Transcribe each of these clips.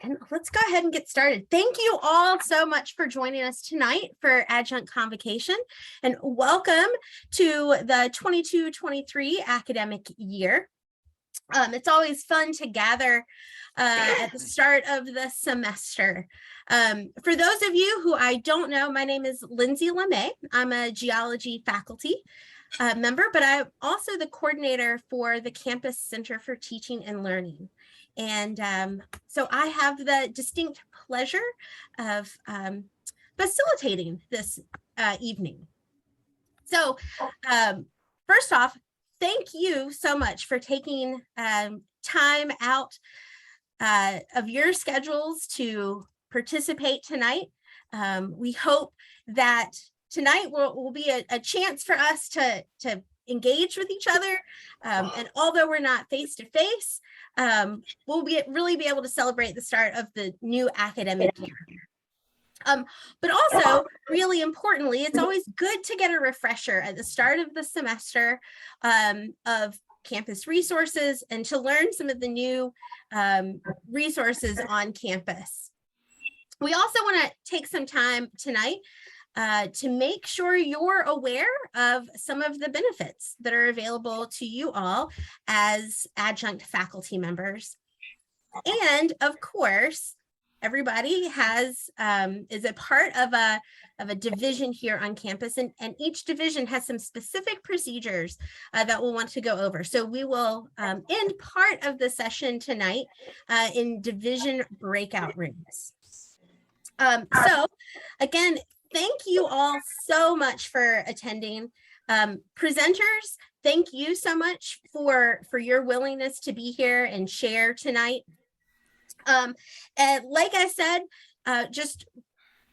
And let's go ahead and get started. Thank you all so much for joining us tonight for Adjunct Convocation, and welcome to the 22-23 academic year. It's always fun to gather at the start of the semester. For those of you who I don't know, my name is Lindsay LeMay. I'm a geology faculty member, but I'm also the coordinator for the Campus Center for Teaching and Learning. And so I have the distinct pleasure of facilitating this evening. So first off, thank you so much for taking time out of your schedules to participate tonight. We hope that tonight will be a chance for us to engage with each other. And although we're not face-to-face, we'll really be able to celebrate the start of the new academic year. But also, really importantly, it's always good to get a refresher at the start of the semester of campus resources and to learn some of the new resources on campus. We also want to take some time tonight to make sure you're aware of some of the benefits that are available to you all as adjunct faculty members. And of course, everybody is a part of a division here on campus, and each division has some specific procedures that we'll want to go over. So we will end part of the session tonight in division breakout rooms. So again, thank you all so much for attending. Presenters, thank you so much for your willingness to be here and share tonight. And like I said,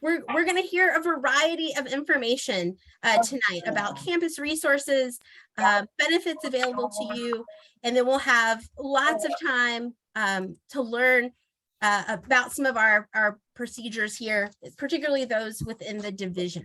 we're going to hear a variety of information tonight about campus resources, benefits available to you, and then we'll have lots of time to learn about some of our procedures here, particularly those within the division.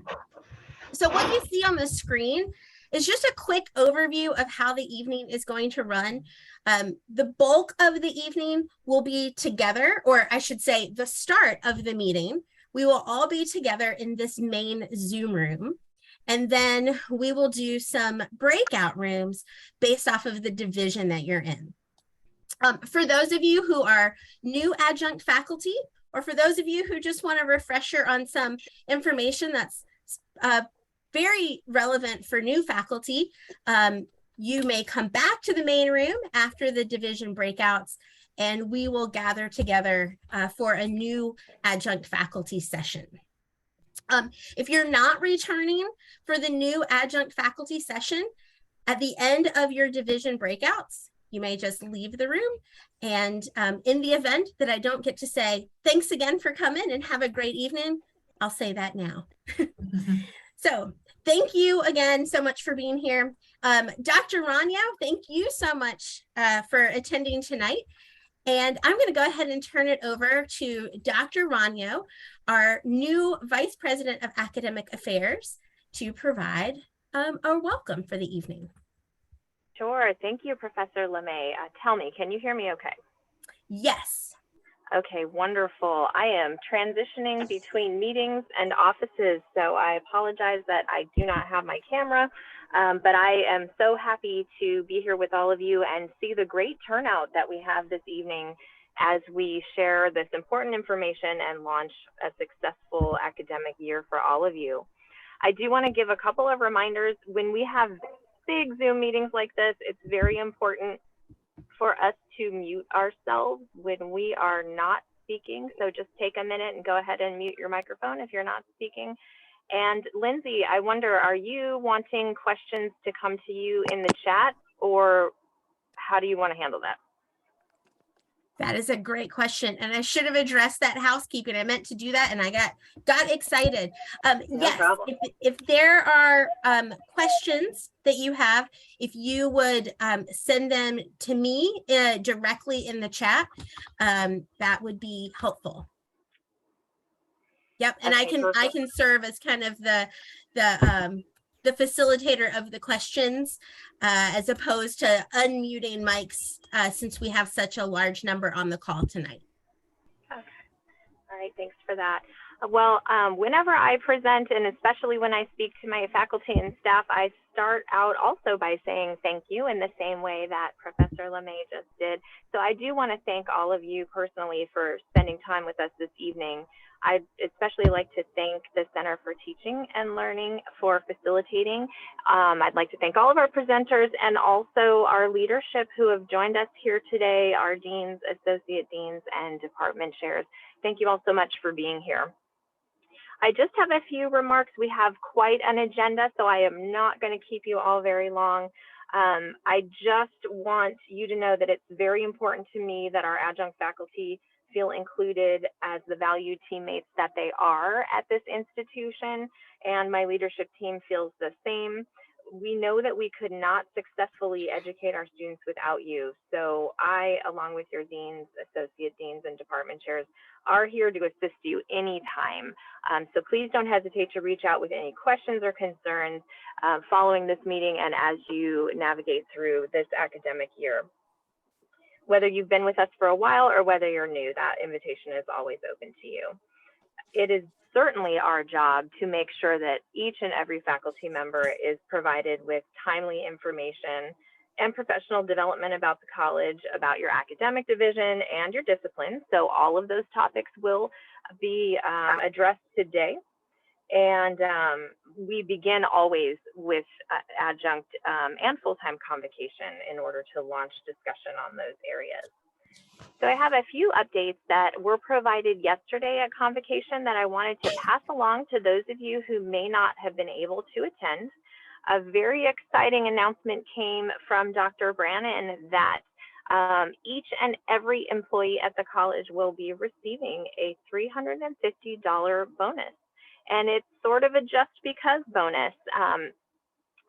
So what you see on the screen is just a quick overview of how the evening is going to run. The bulk of the evening will be together, or I should say the start of the meeting. We will all be together in this main Zoom room. And then we will do some breakout rooms based off of the division that you're in. For those of you who are new adjunct faculty, or for those of you who just want a refresher on some information that's very relevant for new faculty, you may come back to the main room after the division breakouts, and we will gather together for a new adjunct faculty session. If you're not returning for the new adjunct faculty session, at the end of your division breakouts, you may just leave the room. And in the event that I don't get to say, thanks again for coming and have a great evening, I'll say that now. So thank you again so much for being here. Dr. Rania, thank you so much for attending tonight. And I'm going to go ahead and turn it over to Dr. Rania, our new Vice President of Academic Affairs, to provide a welcome for the evening. Sure. Thank you, Professor LeMay. Tell me, can you hear me okay? Yes. Okay, wonderful. I am transitioning between meetings and offices, so I apologize that I do not have my camera, but I am so happy to be here with all of you and see the great turnout that we have this evening as we share this important information and launch a successful academic year for all of you. I do want to give a couple of reminders. When we have big Zoom meetings like this, it's very important for us to mute ourselves when we are not speaking. So just take a minute and go ahead and mute your microphone if you're not speaking. And Lindsay, I wonder, are you wanting questions to come to you in the chat, or how do you want to handle that? That is a great question, and I should have addressed that housekeeping. I meant to do that, and I got excited. Yes, if there are questions that you have, if you would send them to me directly in the chat, that would be helpful. Yep, and okay, I can serve as kind of the facilitator of the questions as opposed to unmuting mics since we have such a large number on the call tonight. Okay. right, thanks for that. Well, whenever I present, and especially when I speak to my faculty and staff, I start out also by saying thank you in the same way that Professor LeMay just did. So I do want to thank all of you personally for spending time with us this evening. I'd especially like to thank the Center for Teaching and Learning for facilitating. I'd like to thank all of our presenters and also our leadership who have joined us here today, our deans, associate deans, and department chairs. Thank you all so much for being here. I just have a few remarks. We have quite an agenda, so I am not going to keep you all very long. I just want you to know that it's very important to me that our adjunct faculty feel included as the valued teammates that they are at this institution, and my leadership team feels the same. We know that we could not successfully educate our students without you. So I, along with your deans, associate deans, and department chairs, are here to assist you anytime. So please don't hesitate to reach out with any questions or concerns following this meeting and as you navigate through this academic year. Whether you've been with us for a while or whether you're new, that invitation is always open to you. It is certainly our job to make sure that each and every faculty member is provided with timely information and professional development about the college, about your academic division and your discipline. So all of those topics will be addressed today. And we begin always with adjunct and full-time convocation in order to launch discussion on those areas. So I have a few updates that were provided yesterday at Convocation that I wanted to pass along to those of you who may not have been able to attend. A very exciting announcement came from Dr. Brannon that each and every employee at the college will be receiving a $350 bonus. And it's sort of a just because bonus.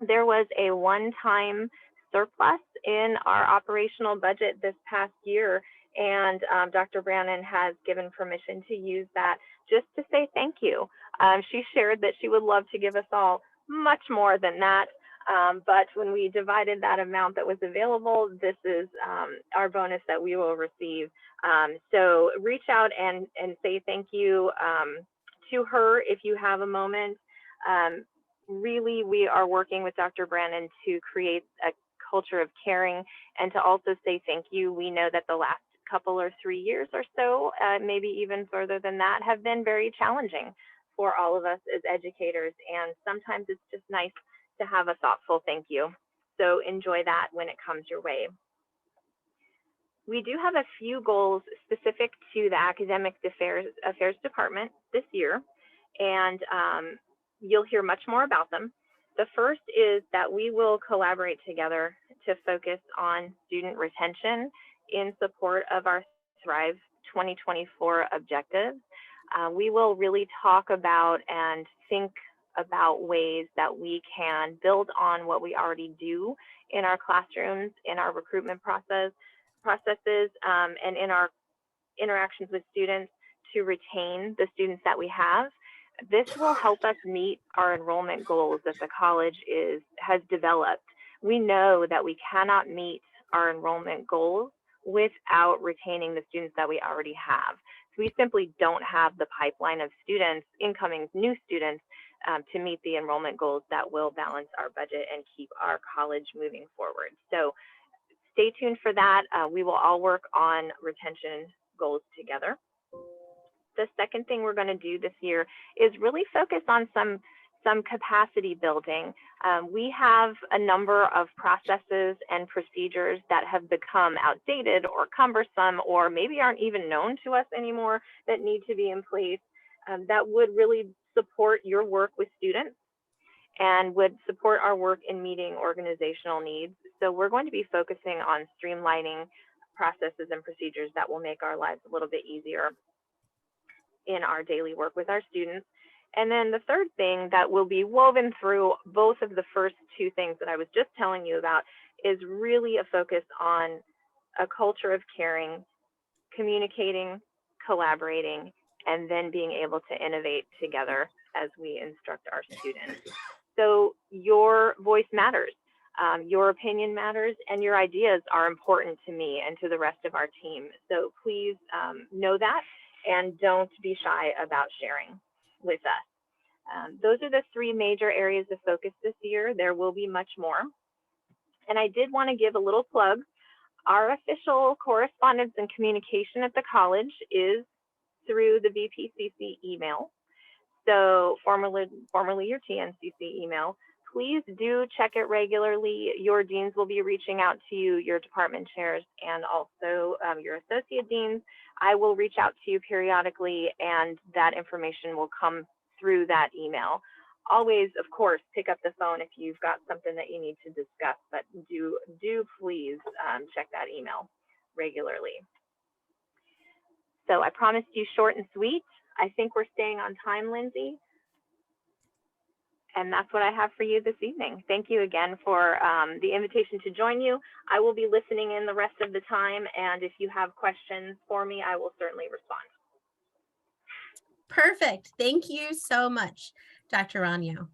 There was a one-time surplus in our operational budget this past year, and Dr. Brannon has given permission to use that just to say thank you. She shared that she would love to give us all much more than that, but when we divided that amount that was available, this is our bonus that we will receive. So reach out and say thank you to her if you have a moment. Really, we are working with Dr. Brannon to create a culture of caring and to also say thank you. We know that the last couple or 3 years or so, maybe even further than that, have been very challenging for all of us as educators. And sometimes it's just nice to have a thoughtful thank you. So enjoy that when it comes your way. We do have a few goals specific to the Academic Affairs Department this year, and you'll hear much more about them. The first is that we will collaborate together to focus on student retention in support of our Thrive 2024 objectives. We will really talk about and think about ways that we can build on what we already do in our classrooms, in our recruitment processes, and in our interactions with students to retain the students that we have. This will help us meet our enrollment goals that the college has developed. We know that we cannot meet our enrollment goals without retaining the students that we already have. So we simply don't have the pipeline of students, incoming new students, to meet the enrollment goals that will balance our budget and keep our college moving forward. So stay tuned for that. We will all work on retention goals together. The second thing we're going to do this year is really focus on some capacity building. We have a number of processes and procedures that have become outdated or cumbersome or maybe aren't even known to us anymore that need to be in place that would really support your work with students and would support our work in meeting organizational needs. So we're going to be focusing on streamlining processes and procedures that will make our lives a little bit easier in our daily work with our students. And then the third thing that will be woven through both of the first two things that I was just telling you about is really a focus on a culture of caring, communicating, collaborating, and then being able to innovate together as we instruct our students. So your voice matters, your opinion matters, and your ideas are important to me and to the rest of our team. So please know that and don't be shy about sharing with us. Those are the three major areas of focus this year. There will be much more. And I did want to give a little plug. Our official correspondence and communication at the college is through the VPCC email. So formerly your TNCC email. Please do check it regularly. Your deans will be reaching out to you, your department chairs, and also your associate deans. I will reach out to you periodically, and that information will come through that email. Always, of course, pick up the phone if you've got something that you need to discuss, but do please check that email regularly. So I promised you short and sweet. I think we're staying on time, Lindsay. And that's what I have for you this evening. Thank you again for the invitation to join you. I will be listening in the rest of the time, and if you have questions for me, I will certainly respond. Perfect. Thank you so much, Dr. Ranyo.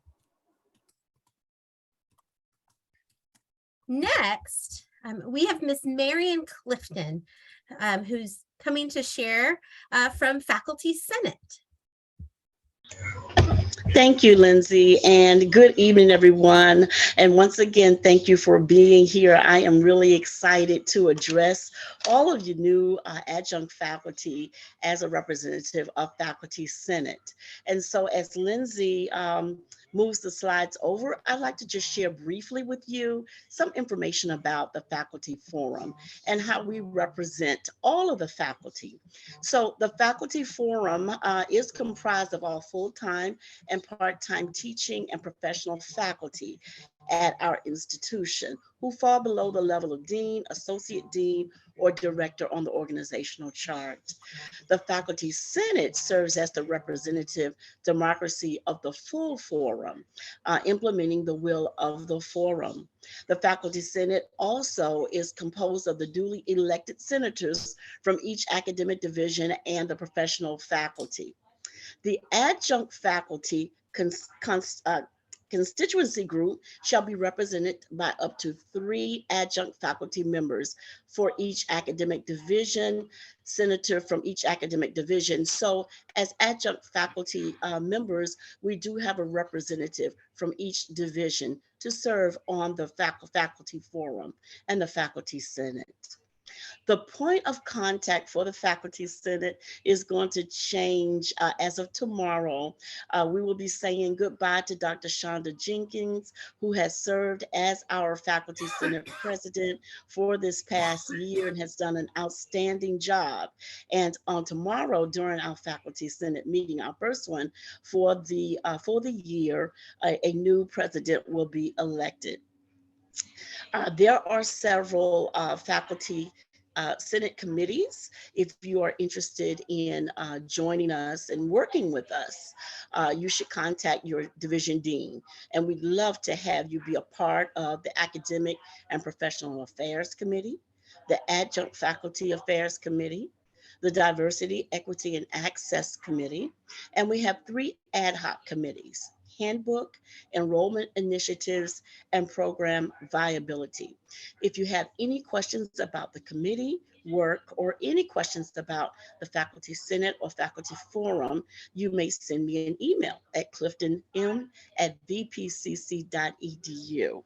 Next, we have Miss Marian Clifton, who's coming to share from Faculty Senate. Thank you, Lindsay, and good evening, everyone. And once again, thank you for being here. I am really excited to address all of you new adjunct faculty as a representative of Faculty Senate. And so as Lindsay moves the slides over, I'd like to just share briefly with you some information about the Faculty Forum and how we represent all of the faculty. So the Faculty Forum is comprised of all full-time and part-time teaching and professional faculty at our institution who fall below the level of dean, associate dean, or director on the organizational chart. The Faculty Senate serves as the representative democracy of the full forum, implementing the will of the forum. The Faculty Senate also is composed of the duly elected senators from each academic division and the professional faculty. The adjunct faculty constituency group shall be represented by up to 3 adjunct faculty members for each academic division, senator from each academic division. So as adjunct faculty members, we do have a representative from each division to serve on the faculty forum and the Faculty Senate. The point of contact for the Faculty Senate is going to change as of tomorrow. We will be saying goodbye to Dr. Shonda Jenkins, who has served as our Faculty Senate president for this past year and has done an outstanding job. And on tomorrow, during our Faculty Senate meeting, our first one for the year, a new president will be elected. There are several faculty Senate committees. If you are interested in joining us and working with us, you should contact your division dean. And we'd love to have you be a part of the Academic and Professional Affairs Committee, the Adjunct Faculty Affairs Committee, the Diversity, Equity, and Access Committee, and we have 3 ad hoc committees: Handbook, Enrollment Initiatives, and Program Viability. If you have any questions about the committee work or any questions about the Faculty Senate or Faculty Forum, you may send me an email at cliftonim@vpcc.edu.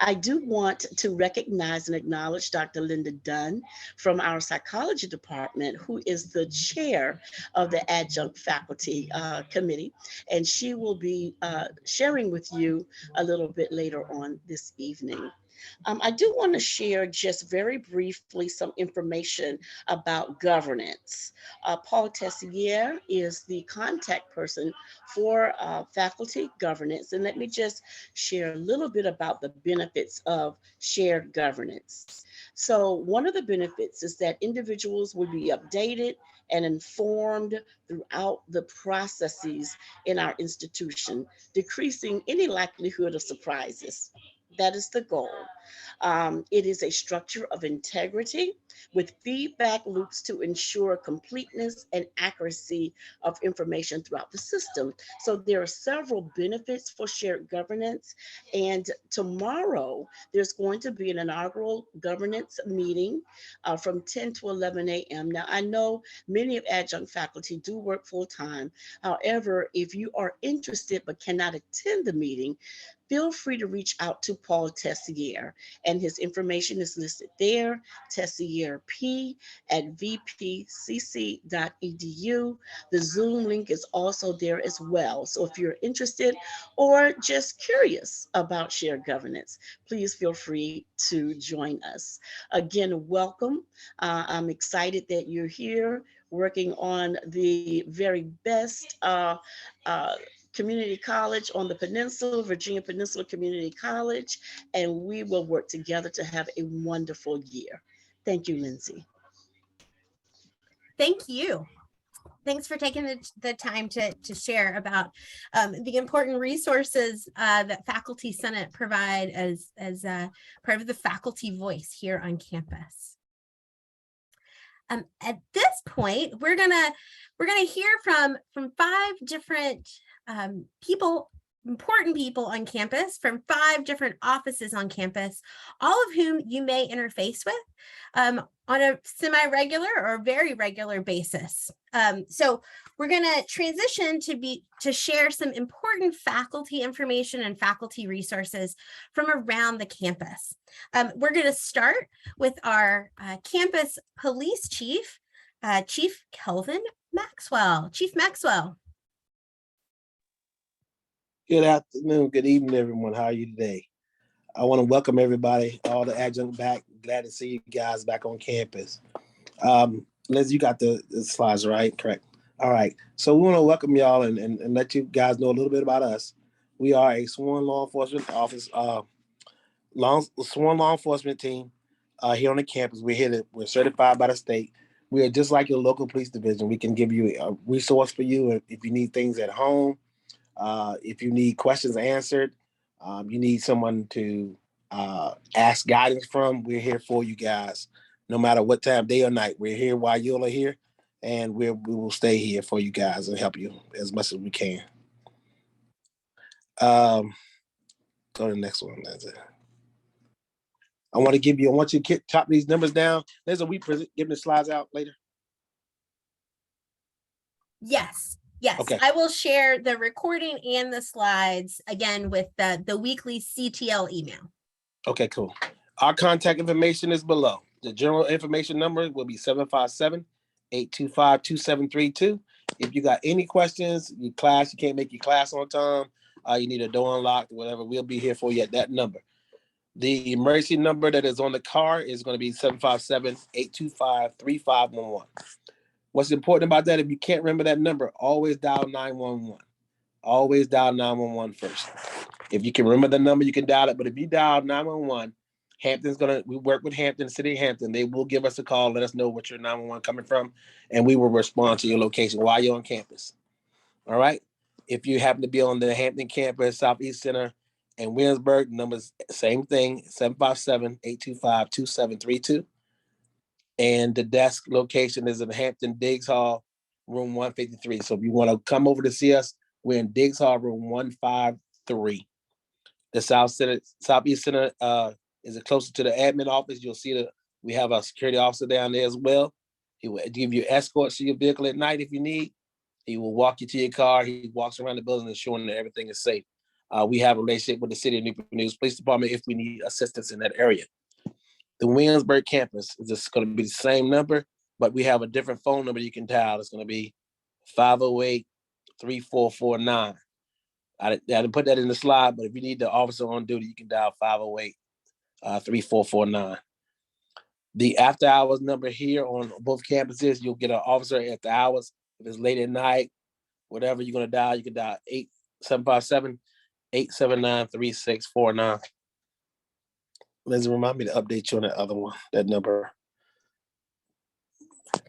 I do want to recognize and acknowledge Dr. Linda Dunn from our psychology department, who is the chair of the Adjunct Faculty Committee, and she will be sharing with you a little bit later on this evening. I do want to share just very briefly some information about governance. Paul Tessier is the contact person for faculty governance. And let me just share a little bit about the benefits of shared governance. So one of the benefits is that individuals will be updated and informed throughout the processes in our institution, decreasing any likelihood of surprises. That is the goal. It is a structure of integrity with feedback loops to ensure completeness and accuracy of information throughout the system. So there are several benefits for shared governance. And tomorrow, there's going to be an inaugural governance meeting from 10 to 11 a.m. Now, I know many of adjunct faculty do work full time. However, if you are interested but cannot attend the meeting, feel free to reach out to Paul Tessier, and his information is listed there, Tessier P at vpcc.edu. The Zoom link is also there as well. So if you're interested or just curious about shared governance, please feel free to join us. Again, welcome. I'm excited that you're here working on the very best uh, community college on the peninsula, Virginia Peninsula Community College, and we will work together to have a wonderful year. Thank you, Lindsay. Thank you. Thanks for taking the time to share about the important resources that Faculty Senate provide as part of the faculty voice here on campus. At this point, we're gonna hear from 5 different people, important people on campus from 5 different offices on campus, all of whom you may interface with on a semi-regular or very regular basis. So we're going to transition to share some important faculty information and faculty resources from around the campus. We're going to start with our campus police chief, Chief Kelvin Maxwell. Chief Maxwell. Good afternoon, good evening, everyone. How are you today? I want to welcome everybody, all the adjunct back. Glad to see you guys back on campus. Liz, you got the slides, right? Correct. All right. So we want to welcome y'all and let you guys know a little bit about us. We are a sworn law enforcement office, sworn law enforcement team here on the campus. We're certified by the state. We are just like your local police division. We can give you a resource for you if you need things at home. If you need questions answered, you need someone to ask guidance from, we're here for you guys. No matter what time, day or night, we're here while you all are here, and we will stay here for you guys and help you as much as we can. Go to the next one. That's it. I want you to chop these numbers down. There's a giving the slides out later. Yes. Yes, okay. I will share the recording and the slides again with the weekly CTL email. Okay, cool. Our contact information is below. The general information number will be 757-825-2732. If you got any questions, you can't make your class on time, you need a door unlocked, whatever, we'll be here for you at that number. The emergency number that is on the card is going to be 757-825-3511. What's important about that, if you can't remember that number, always dial 911. Always dial 911 first. If you can remember the number, you can dial it. But if you dial 911, we work with Hampton, City of Hampton. They will give us a call, let us know what your 911 coming from, and we will respond to your location while you're on campus. All right? If you happen to be on the Hampton campus, Southeast Center, and Williamsburg, numbers, same thing, 757-825-2732. And the desk location is in Hampton Diggs Hall, room 153. So if you want to come over to see us, we're in Diggs Hall, room 153. The Southeast Center is closer to the admin office. You'll see we have a security officer down there as well. He will give you escorts to your vehicle at night if you need. He will walk you to your car. He walks around the building ensuring that everything is safe. We have a relationship with the City of Newport News Police Department if we need assistance in that area. The Williamsburg campus is just going to be the same number, but we have a different phone number you can dial. It's going to be 508-3449. I didn't put that in the slide, but if you need the officer on duty, you can dial 508-3449. The after hours number here on both campuses, you'll get an officer after hours. If it's late at night, whatever you're going to dial, you can dial 757-879-3649. Liz, remind me to update you on that other one, that number.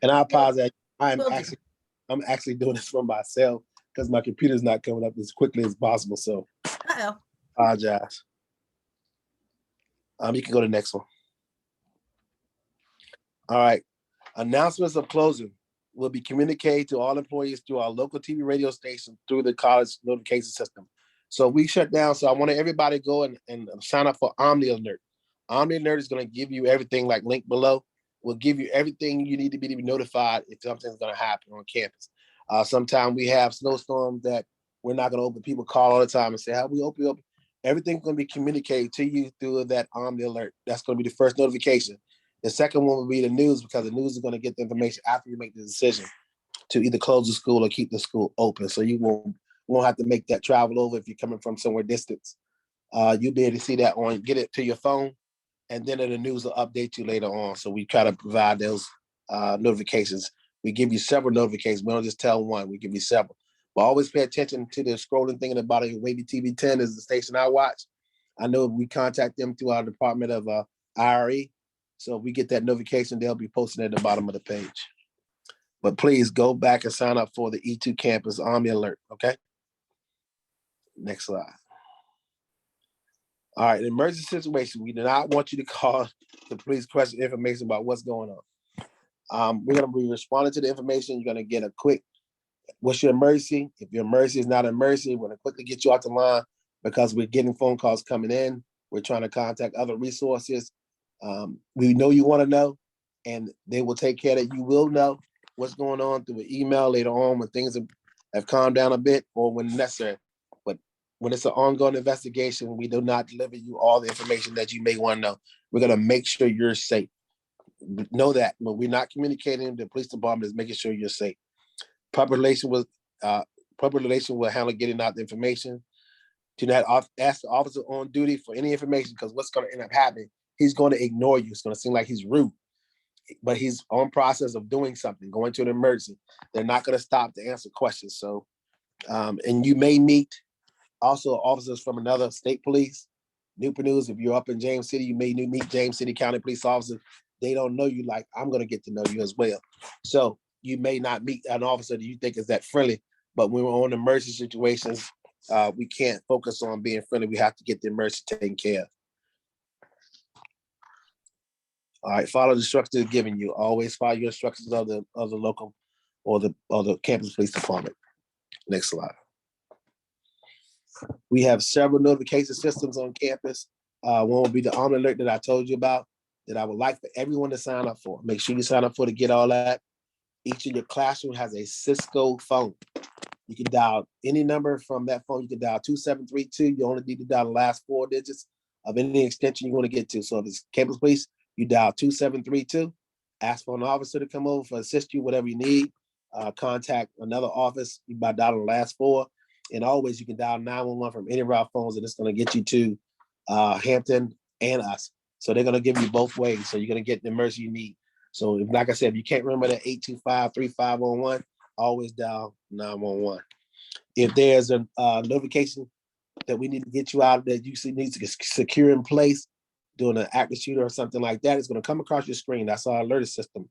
And I apologize. I'm actually doing this for myself because my computer's not coming up as quickly as possible. So apologize. You can go to the next one. All right. Announcements of closing will be communicated to all employees through our local TV radio station through the college notification system. So we shut down. So I want everybody to go and sign up for Omni Alert. Omni Alert is going to give you everything like link below. Will give you everything you need to be notified if something's going to happen on campus. Sometimes we have snowstorms that we're not going to open. People call all the time and say, how we open? Everything's going to be communicated to you through that Omni Alert. That's going to be the first notification. The second one will be the news, because the news is going to get the information after you make the decision to either close the school or keep the school open. So you won't have to make that travel over if you're coming from somewhere distance. You'll be able to see that get it to your phone, and then the news will update you later on. So we try to provide those notifications. We give you several notifications. We don't just tell one, we give you several. But always pay attention to the scrolling thing in the bottom. Wavy TV 10 is the station I watch. I know we contact them through our Department of IRE. So if we get that notification, they'll be posting at the bottom of the page. But please go back and sign up for the E2 campus Omni Alert, okay? Next slide. All right, in emergency situation, we do not want you to call the police question information about what's going on. We're gonna be responding to the information. You're gonna get a quick, what's your emergency? If your emergency is not an emergency, we're gonna quickly get you out the line because we're getting phone calls coming in. We're trying to contact other resources. We know you want to know, and they will take care that you will know what's going on through an email later on when things have calmed down a bit or when necessary. But when it's an ongoing investigation, we do not deliver you all the information that you may want to know. We're going to make sure you're safe. Know that when we're not communicating, the police department is making sure you're safe. Public relation will handle getting out the information. Do not ask the officer on duty for any information, because what's going to end up happening, he's going to ignore you. It's going to seem like he's rude, but he's on process of doing something, going to an emergency. They're not going to stop to answer questions. So, and you may meet also officers from another state police. Newport News, if you're up in James City, you may meet James City County police officers. They don't know you like I'm going to get to know you as well. So you may not meet an officer that you think is that friendly, but when we're on emergency situations, we can't focus on being friendly. We have to get the emergency taken care of. All right, follow the instructions given you. Always follow your instructions of the local or the campus police department. Next slide. We have several notification systems on campus. One will be the Omni Alert that I told you about, that I would like for everyone to sign up for. Make sure you sign up for to get all that. Each of your classroom has a Cisco phone. You can dial any number from that phone. You can dial 2732. You only need to dial the last 4 digits of any extension you want to get to. So if it's campus police, you dial 2732. Ask for an officer to come over to assist you, whatever you need. Contact another office by dialing the last 4. And always you can dial 911 from any of our phones, and it's going to get you to Hampton and us. So they're going to give you both ways. So you're going to get the emergency you need. So if, like I said, if you can't remember that 825-3511, always dial 911. If there's a notification that we need to get you out of that you see needs to get secure in place, doing an active shooter or something like that, it's going to come across your screen. That's our alerted system.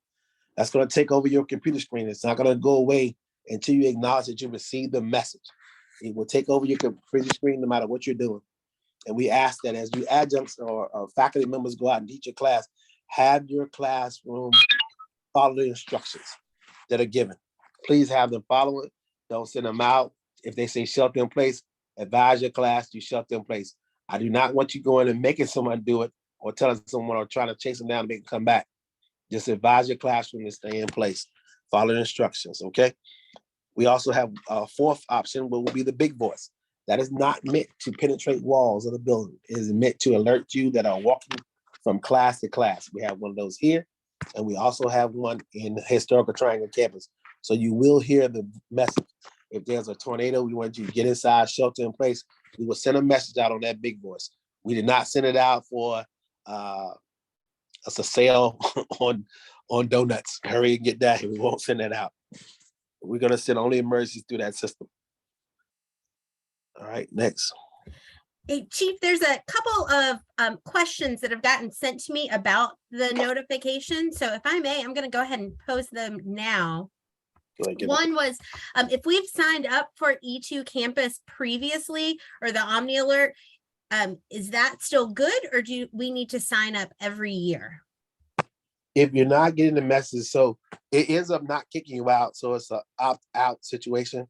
That's going to take over your computer screen. It's not going to go away until you acknowledge that you received the message. It will take over your computer screen no matter what you're doing. And we ask that as you adjuncts or faculty members go out and teach your class, have your classroom follow the instructions that are given. Please have them follow it. Don't send them out. If they say shelter in place, advise your class to shelter in place. I do not want you going and making someone do it or telling someone or trying to chase them down to make them come back. Just advise your classroom to stay in place. Follow the instructions, okay? We also have a fourth option, what will be the big voice. That is not meant to penetrate walls of the building. It is meant to alert you that are walking from class to class. We have one of those here, and we also have one in the Historical Triangle campus. So you will hear the message. If there's a tornado, we want you to get inside, shelter in place. We will send a message out on that big voice. We did not send it out for us a sale on donuts. Hurry and get that. We won't send that out. We're going to send only emergencies through that system. All right, next. Hey, Chief, there's a couple of questions that have gotten sent to me about the notification. So if I may, I'm going to go ahead and pose them now. One was, if we've signed up for E2 campus previously or the Omni Alert, is that still good, or do we need to sign up every year? If you're not getting the message, so it ends up not kicking you out. So it's a opt-out situation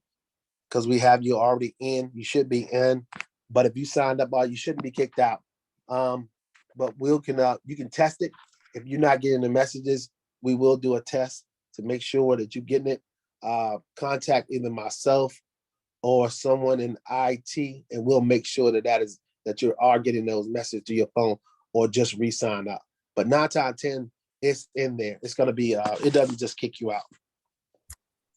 because we have you already in. You should be in, but if you signed up, you shouldn't be kicked out. But you can test it. If you're not getting the messages, we will do a test to make sure that you're getting it. Contact either myself or someone in IT, and we'll make sure that you are getting those messages to your phone, or just re-sign up. But 9 times out of 10, it's in there. It's going to be, it doesn't just kick you out.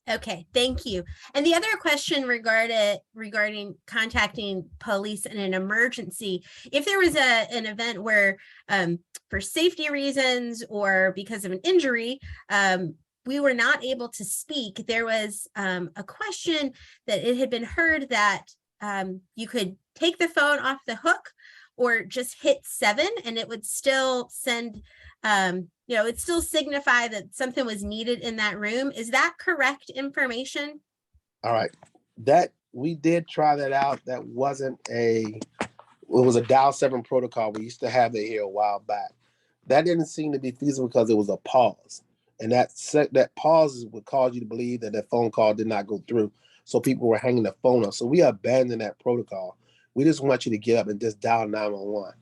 Okay, thank you. And the other question regarding contacting police in an emergency, if there was an event where for safety reasons or because of an injury, we were not able to speak, there was a question that it had been heard that you could take the phone off the hook or just hit 7 and it would still send, it'd still signify that something was needed in that room. Is that correct information? All right. That we did try that out. That wasn't it was a dial 7 protocol. We used to have that here a while back. That didn't seem to be feasible because it was a pause. And that pause would cause you to believe that phone call did not go through. So people were hanging the phone up. So we abandoned that protocol. We just want you to get up and just dial 911.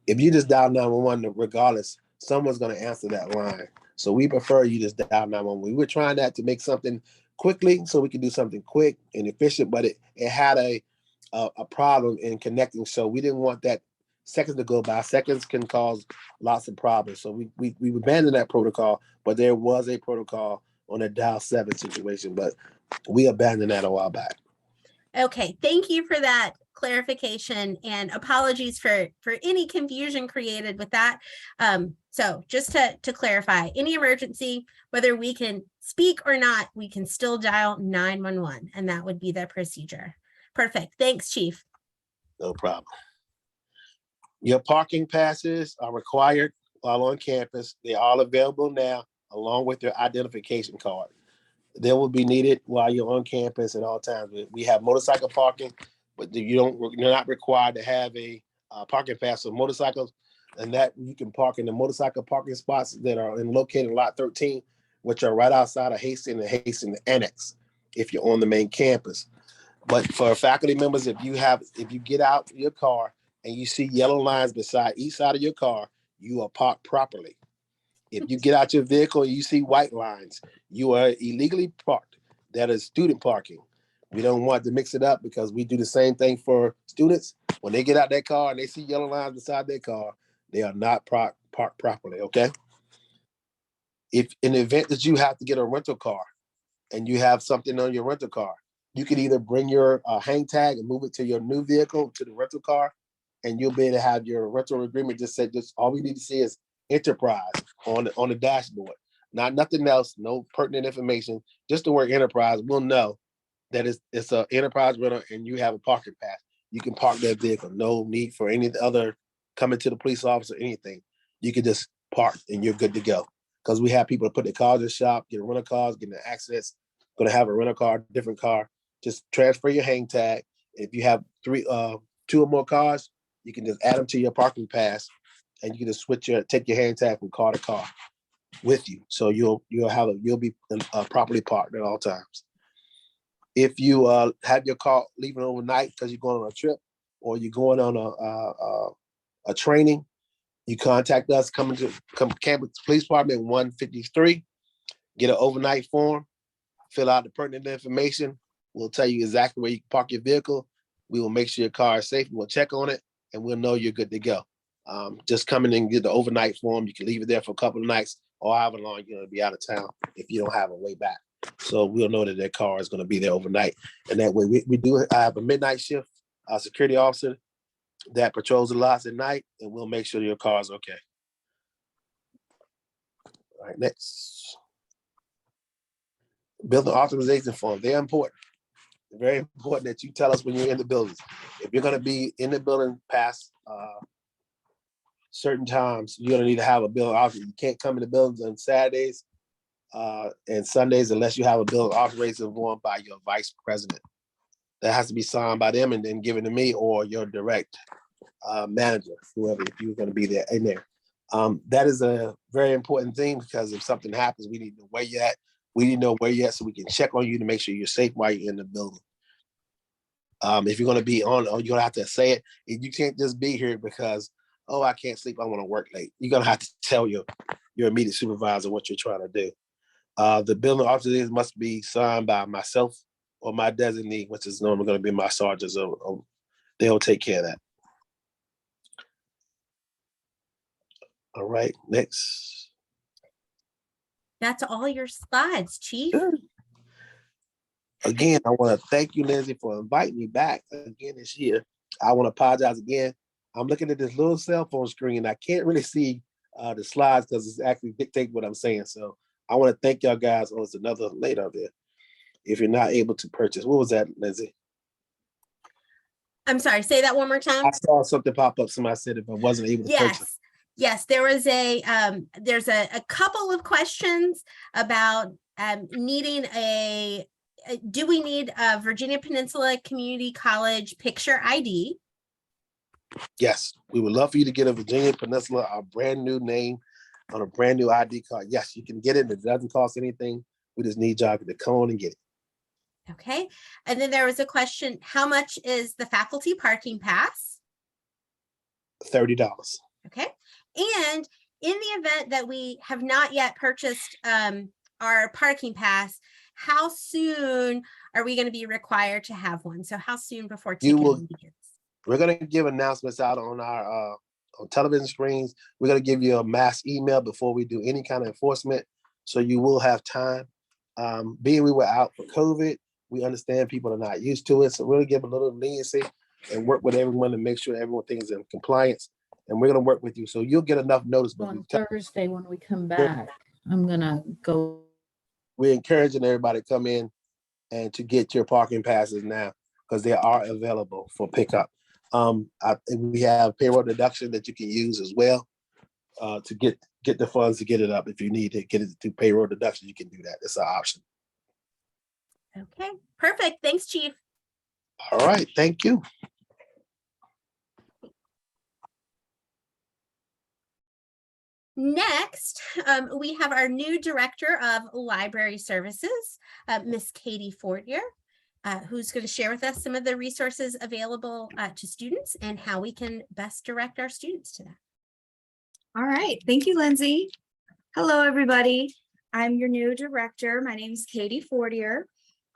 If you just dial 911, regardless, someone's going to answer that line. So we prefer you just dial 911. We were trying that to make something quickly so we could do something quick and efficient, but it had a problem in connecting. So we didn't want that seconds to go by. Seconds can cause lots of problems. So we abandoned that protocol, but there was a protocol on a dial 7 situation, but we abandoned that a while back. Okay, thank you for that clarification, and apologies for any confusion created with that. So just to clarify, any emergency, whether we can speak or not, we can still dial 911, and that would be the procedure. Perfect. Thanks, Chief. No problem. Your parking passes are required while on campus. They're all available now, along with your identification card. They will be needed while you're on campus at all times. We have motorcycle parking, but you're not required to have a parking pass for motorcycles, and that you can park in the motorcycle parking spots that are located in lot 13, which are right outside of Hastings and Hastings Annex, if you're on the main campus. But for faculty members, if you get out your car and you see yellow lines beside each side of your car, you are parked properly. If you get out your vehicle and you see white lines, you are illegally parked. That is student parking. We don't want to mix it up because we do the same thing for students. When they get out their car and they see yellow lines beside their car, they are not parked properly, okay? If in the event that you have to get a rental car and you have something on your rental car, you can either bring your hang tag and move it to your new vehicle, to the rental car, and you'll be able to have your rental agreement just all we need to see is Enterprise on the dashboard. Nothing else, no pertinent information, just the word Enterprise. We'll know that it's an Enterprise rental and you have a parking pass. You can park that vehicle. No need for any other coming to the police office or anything. You can just park and you're good to go. Because we have people to put their cars in the shop, get rental cars, getting access, going to have a rental car, different car. Just transfer your hang tag. If you have 2 or more cars, you can just add them to your parking pass, and you can just take your hang tag from car to car with you. So you'll be properly parked at all times. If you have your car leaving overnight because you're going on a trip or you're going on a training, you contact us. Come Campus Police Department 153, get an overnight form, fill out the pertinent information. We'll tell you exactly where you can park your vehicle. We will make sure your car is safe. We'll check on it, and we'll know you're good to go. Just come in and get the overnight form. You can leave it there for a couple of nights or however long you're going to be out of town if you don't have a way back. So we'll know that their car is going to be there overnight. And that way I have a midnight shift security officer that patrols the lots at night, and we'll make sure your car is okay. All right, next. Building authorization form. They're important. Very important that you tell us when you're in the buildings. If you're going to be in the building past certain times, you're going to need to have a building authorization. You can't come in the buildings on Saturdays and Sundays unless you have a building authorization form by your vice president. That has to be signed by them and then given to me or your direct manager, whoever, if you're going to be there in there. That is a very important thing because if something happens, we need to know where you're at. We need to know where you're at so we can check on you to make sure you're safe while you're in the building. If you're going to be on, you're going to have to say it. You can't just be here because, oh, I can't sleep, I want to work late. You're going to have to tell your immediate supervisor what you're trying to do. The building officers must be signed by myself or my designee, which is normally going to be my sergeant. So they'll take care of that. All right, next. That's all your slides, Chief. Good. Again, I want to thank you, Lindsay, for inviting me back again this year. I want to apologize again. I'm looking at this little cell phone screen. I can't really see the slides because it's actually dictating what I'm saying. So I want to thank y'all guys. Oh, it's another late out there. If you're not able to purchase, what was that, Lindsay? I'm sorry, say that one more time. I saw something pop up. Somebody said if I wasn't able to purchase. Yes, there was there's a couple of questions about needing do we need a Virginia Peninsula Community College picture ID? Yes, we would love for you to get a Virginia Peninsula, a brand new name on a brand new ID card. Yes, you can get it. It doesn't cost anything. We just need y'all to come on and get it. Okay. And then there was a question, how much is the faculty parking pass? $30. Okay. And in the event that we have not yet purchased our parking pass, how soon are we going to be required to have one? So how soon before ticketing begins? We're going to give announcements out on our on television screens. We're going to give you a mass email before we do any kind of enforcement. So you will have time. Being we were out for COVID, we understand people are not used to it. So we're going to give a little leniency and work with everyone to make sure everyone is in compliance. And we're going to work with you. So you'll get enough notice. On Thursday when we come back, I'm going to go. We're encouraging everybody to come in and to get your parking passes now because they are available for pickup. We have payroll deduction that you can use as well to get the funds to get it up. If you need to get it through payroll deduction, you can do that. It's an option. Okay, perfect. Thanks, Chief. All right, thank you. Next, we have our new Director of Library Services, Miss Katie Fortier, who's going to share with us some of the resources available to students and how we can best direct our students to that. All right, thank you, Lindsay. Hello, everybody. I'm your new director. My name is Katie Fortier.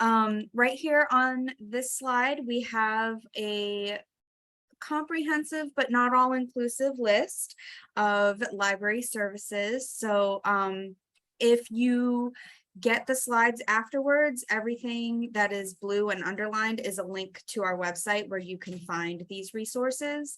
Right here on this slide, we have a comprehensive but not all inclusive list of library services. So if you get the slides afterwards, everything that is blue and underlined is a link to our website where you can find these resources.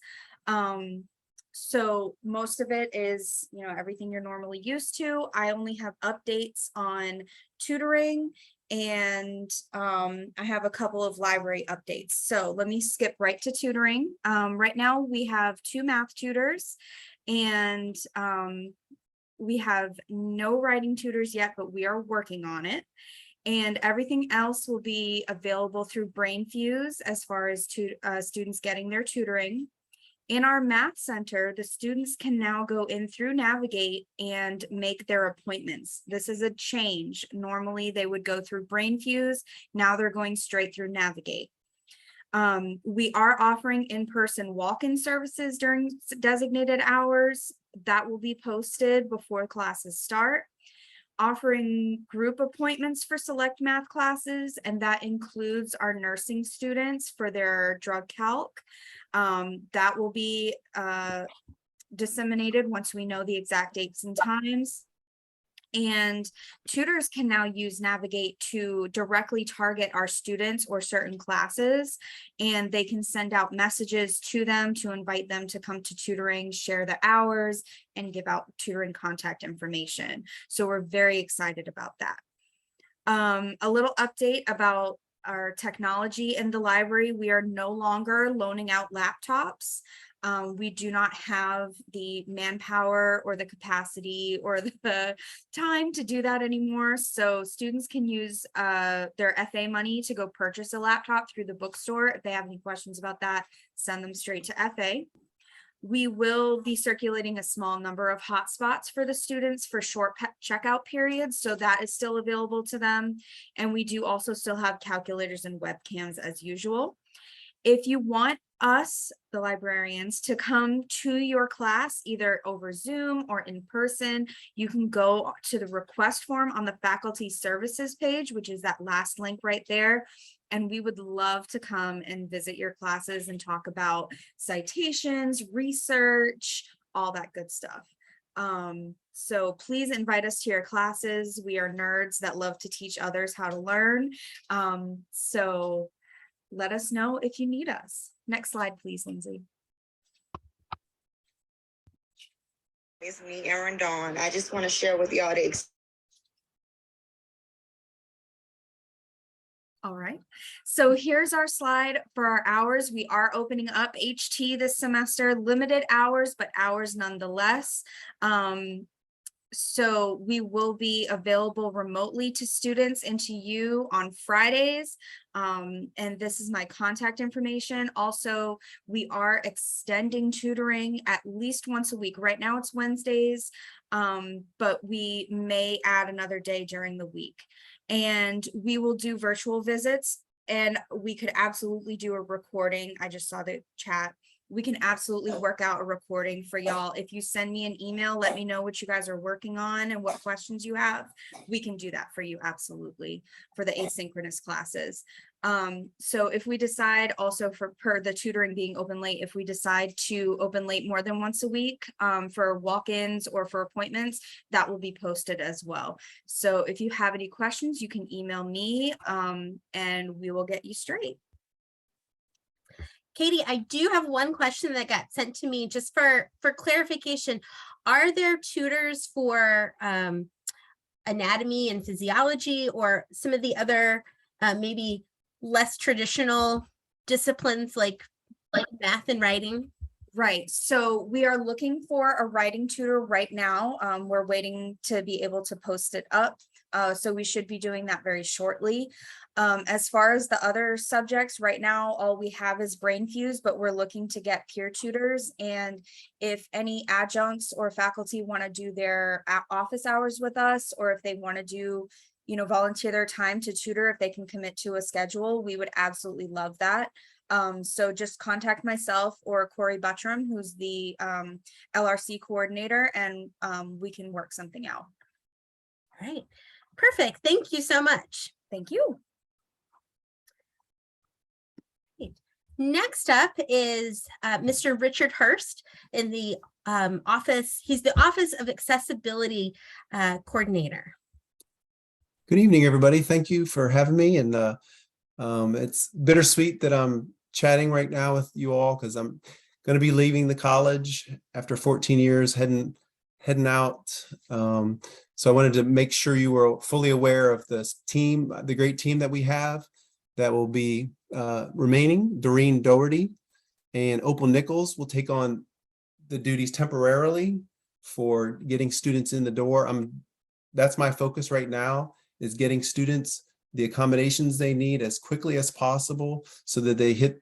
So most of it is, everything you're normally used to. I only have updates on tutoring and I have a couple of library updates. So let me skip right to tutoring. Right now we have 2 math tutors and we have no writing tutors yet, but we are working on it. And everything else will be available through BrainFuse as far as students getting their tutoring. In our math center, the students can now go in through Navigate and make their appointments. This is a change. Normally they would go through BrainFuse. Now they're going straight through Navigate. We are offering in-person walk-in services during designated hours. That will be posted before classes start. Offering group appointments for select math classes, and that includes our nursing students for their drug calc. That will be disseminated once we know the exact dates and times. And tutors can now use Navigate to directly target our students or certain classes, and they can send out messages to them to invite them to come to tutoring, share the hours, and give out tutoring contact information. So we're very excited about that. A little update about our technology in the library. We are no longer loaning out laptops. We do not have the manpower or the capacity or the time to do that anymore. So students can use their FA money to go purchase a laptop through the bookstore. If they have any questions about that, send them straight to FA. We will be circulating a small number of hotspots for the students for short checkout periods, so that is still available to them. And we do also still have calculators and webcams as usual. If you want us, the librarians, to come to your class, either over Zoom or in person, you can go to the request form on the faculty services page, which is that last link right there. And we would love to come and visit your classes and talk about citations, research, all that good stuff. So please invite us to your classes. We are nerds that love to teach others how to learn. So let us know if you need us. Next slide, please, Lindsay. It's me, Erin Dawn. I just want to share with y'all the All right, so here's our slide for our hours. We are opening up HT this semester, limited hours, but hours nonetheless. So we will be available remotely to students and to you on Fridays. And this is my contact information. Also, we are extending tutoring at least once a week. Right now it's Wednesdays, but we may add another day during the week. And we will do virtual visits, and we could absolutely do a recording. I just saw the chat. We can absolutely work out a recording for y'all. If you send me an email, let me know what you guys are working on and what questions you have. We can do that for you, absolutely, for the asynchronous classes. So if we decide also per the tutoring being open late, if we decide to open late more than once a week for walk-ins or for appointments, that will be posted as well. So if you have any questions, you can email me and we will get you straight. Katie, I do have one question that got sent to me just for clarification. Are there tutors for anatomy and physiology or some of the other maybe less traditional disciplines like math and writing? Right, so we are looking for a writing tutor right now. We're waiting to be able to post it up. So we should be doing that very shortly. As far as the other subjects, right now, all we have is Brain Fuse, but we're looking to get peer tutors. And if any adjuncts or faculty want to do their office hours with us, or if they want to do, you know, volunteer their time to tutor, if they can commit to a schedule, we would absolutely love that. So just contact myself or Corey Buttram, who's the LRC coordinator, and we can work something out. All right, perfect. Thank you so much. Thank you. Next up is Mr. Richard Hurst in the office. He's the Office of Accessibility Coordinator. Good evening, everybody. Thank you for having me. And it's bittersweet that I'm chatting right now with you all because I'm going to be leaving the college after 14 years, heading out. So I wanted to make sure you were fully aware of this team, the great team that we have that will be remaining. Doreen Doherty and Opal Nichols will take on the duties temporarily for getting students in the door. That's my focus right now, is getting students the accommodations they need as quickly as possible so that they hit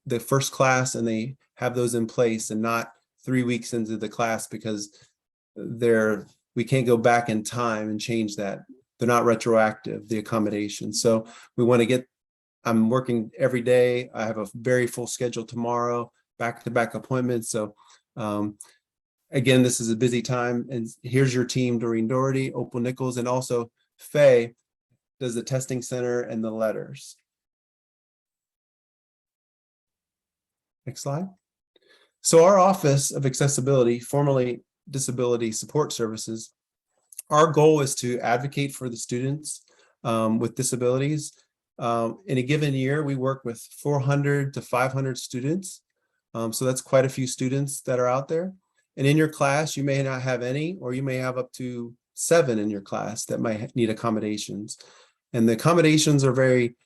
the first class and they have those in place and not 3 weeks into the class because we can't go back in time and change that. They're not retroactive, the accommodations. So I'm working every day. I have a very full schedule tomorrow, back-to-back appointments. So again, this is a busy time. And here's your team: Doreen Doherty, Opal Nichols, and also Faye does the testing center and the letters. Next slide. So our Office of Accessibility, formerly Disability Support Services, our goal is to advocate for the students with disabilities. In a given year, we work with 400 to 500 students. So that's quite a few students that are out there. And in your class, you may not have any, or you may have up to 7 in your class that might need accommodations. And the accommodations are very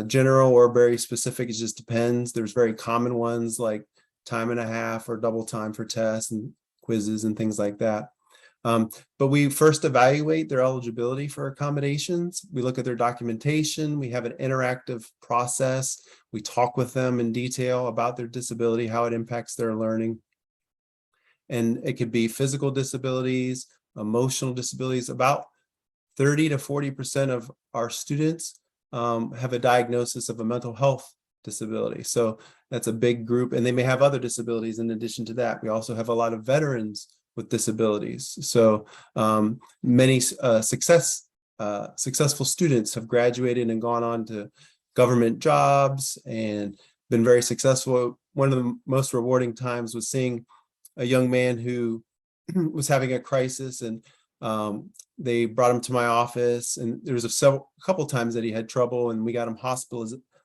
general or very specific. It just depends. There's very common ones like time and a half or double time for tests and quizzes and things like that. But we first evaluate their eligibility for accommodations. We look at their documentation. We have an interactive process. We talk with them in detail about their disability, how it impacts their learning. And it could be physical disabilities, emotional disabilities. About 30 to 40% of our students have a diagnosis of a mental health disability. So that's a big group, and they may have other disabilities in addition to that. We also have a lot of veterans with disabilities. So many successful students have graduated and gone on to government jobs and been very successful. One of the most rewarding times was seeing a young man who was having a crisis, and they brought him to my office, and there was a couple times that he had trouble, and we got him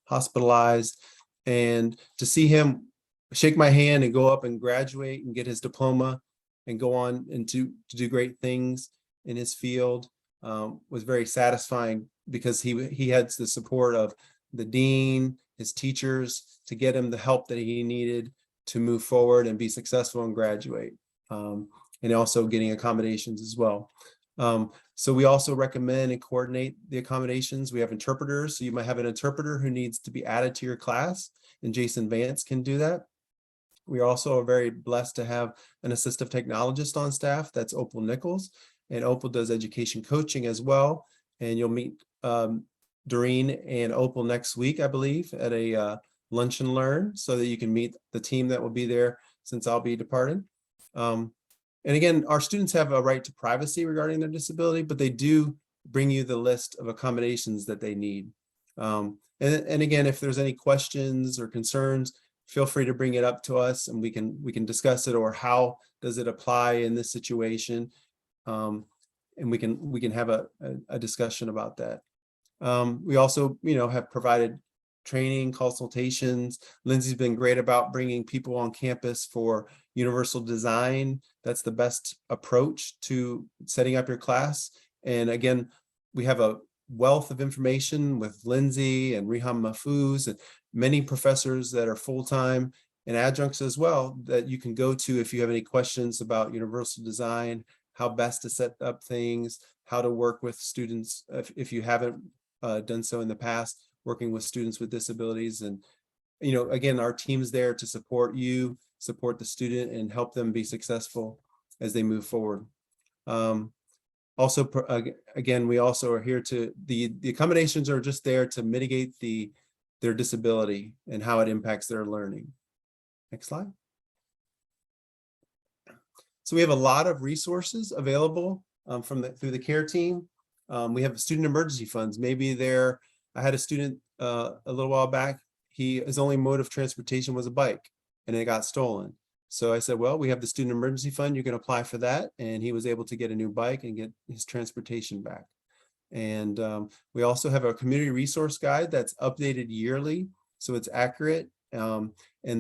hospitalized. And to see him shake my hand and go up and graduate and get his diploma and go on and to do great things in his field was very satisfying, because he had the support of the dean, his teachers, to get him the help that he needed to move forward and be successful and graduate, and also getting accommodations as well. So we also recommend and coordinate the accommodations. We have interpreters. So you might have an interpreter who needs to be added to your class, and Jason Vance can do that. We also are very blessed to have an assistive technologist on staff. That's Opal Nichols, and Opal does education coaching as well. And you'll meet Doreen and Opal next week, I believe, at a lunch and learn, so that you can meet the team that will be there since I'll be departing. And again, our students have a right to privacy regarding their disability, but they do bring you the list of accommodations that they need. And again, if there's any questions or concerns, feel free to bring it up to us, and we can discuss it, or how does it apply in this situation, and we can have a discussion about that. We also, have provided training, consultations. Lindsay's been great about bringing people on campus for universal design. That's the best approach to setting up your class. And again, we have a wealth of information with Lindsay and Riham Mahfouz and many professors that are full-time and adjuncts as well, that you can go to if you have any questions about universal design, how best to set up things, how to work with students if you haven't done so in the past, working with students with disabilities. And again, our team's there to support you, support the student, and help them be successful as they move forward. Also, again, we also are here to, the accommodations are just there to mitigate their disability and how it impacts their learning. Next slide. So we have a lot of resources available through the care team. We have student emergency funds. Maybe I had a student a little while back, his only mode of transportation was a bike, and it got stolen. So I said, well, we have the student emergency fund, you can apply for that. And he was able to get a new bike and get his transportation back. And we also have a community resource guide that's updated yearly, so it's accurate. And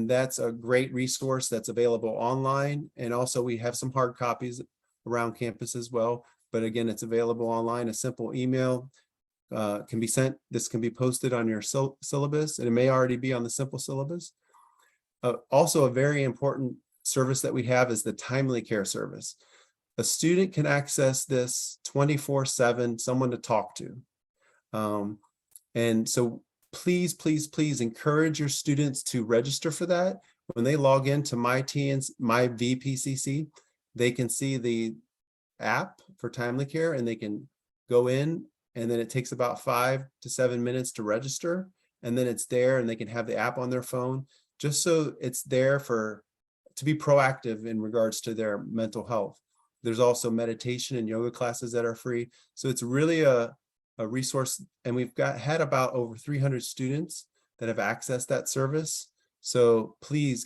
that's a great resource that's available online. And also we have some hard copies around campus as well. But again, it's available online. A simple email can be sent. This can be posted on your syllabus, and it may already be on the simple syllabus. Also, a very important service that we have is the timely care service. A student can access this 24/7, someone to talk to. And so please, please, please encourage your students to register for that. When they log into my VPCC, they can see the app for timely care, and they can go in, and then it takes about 5 to 7 minutes to register, and then it's there, and they can have the app on their phone, just so it's there to be proactive in regards to their mental health. There's also meditation and yoga classes that are free. So it's really a resource, and we've had about over 300 students that have accessed that service. So please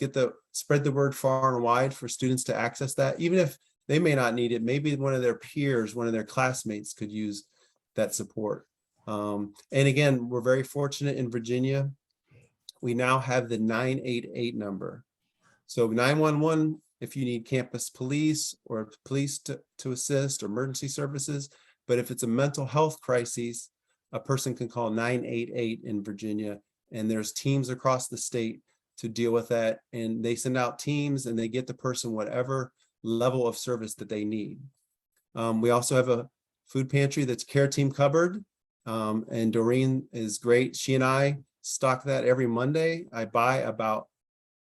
spread the word far and wide for students to access that. Even if they may not need it, maybe one of their peers, one of their classmates could use that support. And again, we're very fortunate in Virginia. We now have the 988 number. So 911, if you need campus police or police to assist, or emergency services. But if it's a mental health crisis, a person can call 988 in Virginia, and there's teams across the state to deal with that. And they send out teams, and they get the person whatever level of service that they need. We also have a food pantry that's care team covered, and Doreen is great. She and I stock that every Monday. I buy about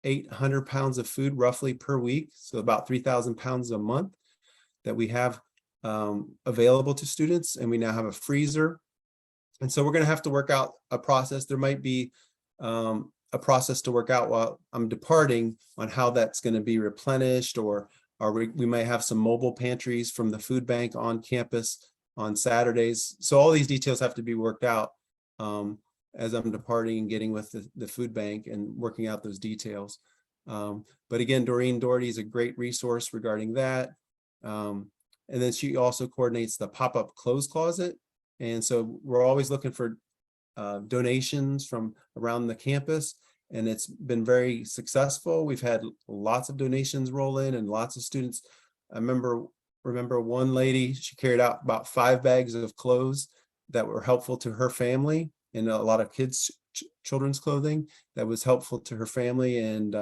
800 pounds of food roughly per week, so about 3,000 pounds a month that we have available to students, and we now have a freezer. And so we're going to have to work out a process. There might be a process to work out while I'm departing on how that's going to be replenished, or we might have some mobile pantries from the food bank on campus on Saturdays. So all these details have to be worked out as I'm departing and getting with the food bank and working out those details. But again, Doreen Doherty is a great resource regarding that. And then she also coordinates the pop-up clothes closet. And so we're always looking for donations from around the campus, and it's been very successful. We've had lots of donations roll in and lots of students. I remember one lady, she carried out about 5 bags of clothes that were helpful to her family, and a lot of kids, children's clothing that was helpful to her family. And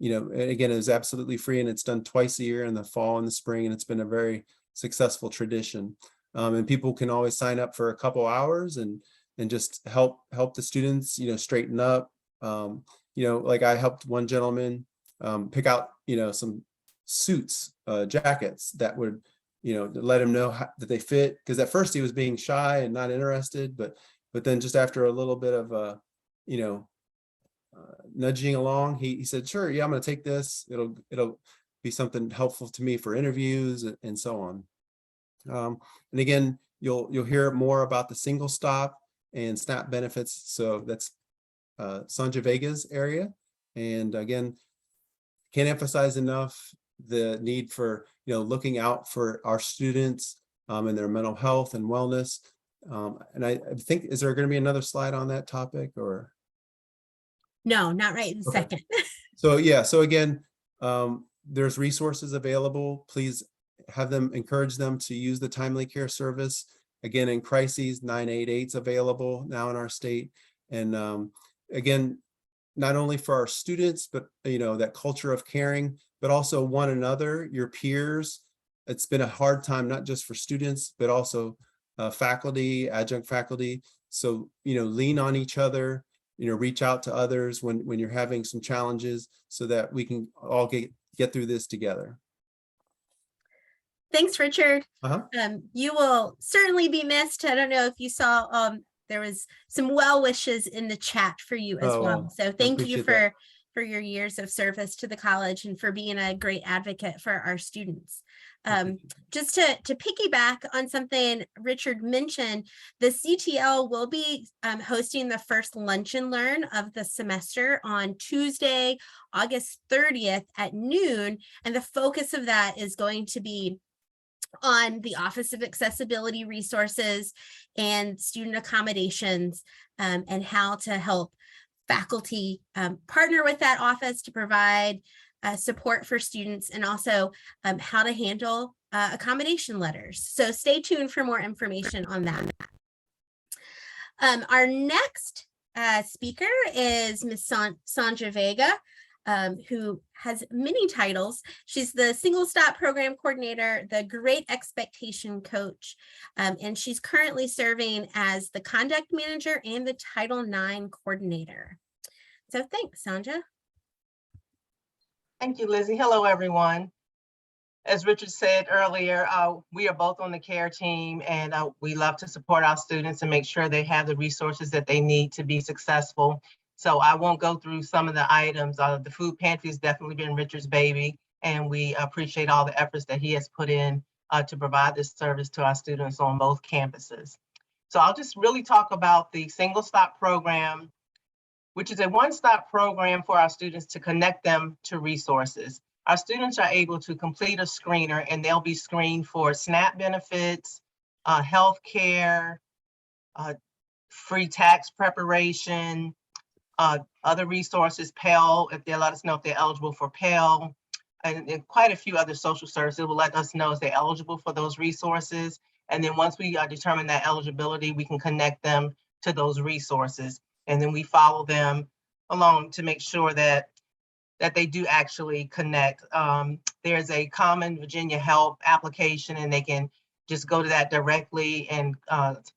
and again, it was absolutely free, and it's done twice a year in the fall and the spring, and it's been a very successful tradition. And people can always sign up for a couple hours and just help the students, straighten up. Like I helped one gentleman pick out, some suits, jackets that would, let him know that they fit. Because at first he was being shy and not interested, but then just after a little bit of nudging along, he said, "Sure, yeah, I'm going to take this. It'll be something helpful to me for interviews and so on." And again, you'll hear more about the single stop and SNAP benefits. So that's Sanja Vega's area. And again, can't emphasize enough the need for looking out for our students and their mental health and wellness. And I think, is there going to be another slide on that topic, or? No, not right in a second. So yeah, so again, there's resources available. Please encourage them to use the timely care service. Again, in crises, 988 is available now in our state. And again, not only for our students, but that culture of caring, but also one another, your peers. It's been a hard time, not just for students, but also faculty, adjunct faculty. So, lean on each other, reach out to others when you're having some challenges, so that we can all get through this together. Thanks, Richard. Uh-huh. You will certainly be missed. I don't know if you saw, there was some well wishes in the chat for you as well. So thank you for your years of service to the college and for being a great advocate for our students. Just to piggyback on something Richard mentioned, the CTL will be hosting the first Lunch and Learn of the semester on Tuesday, August 30th at noon. And the focus of that is going to be on the Office of Accessibility Resources and student accommodations, and how to help faculty partner with that office to provide support for students, and also how to handle accommodation letters. So stay tuned for more information on that. Our next speaker is Ms. Sanja Vega, who has many titles. She's the Single Stop Program Coordinator, the Great Expectation Coach, and she's currently serving as the Conduct Manager and the Title IX Coordinator. So thanks, Sanja. Thank you, Lizzie. Hello, everyone. As Richard said earlier, we are both on the care team, and we love to support our students and make sure they have the resources that they need to be successful. So I won't go through some of the items. The food pantry has definitely been Richard's baby, and we appreciate all the efforts that he has put in to provide this service to our students on both campuses. So I'll just really talk about the Single Stop program, which is a one-stop program for our students to connect them to resources. Our students are able to complete a screener, and they'll be screened for SNAP benefits, health care, free tax preparation, other resources, Pell, if they let us know if they're eligible for Pell, and quite a few other social services. It will let us know if they're eligible for those resources. And then once we determine that eligibility, we can connect them to those resources. And then we follow them along to make sure that they do actually connect. There's a Common Virginia Help application, and they can just go to that directly and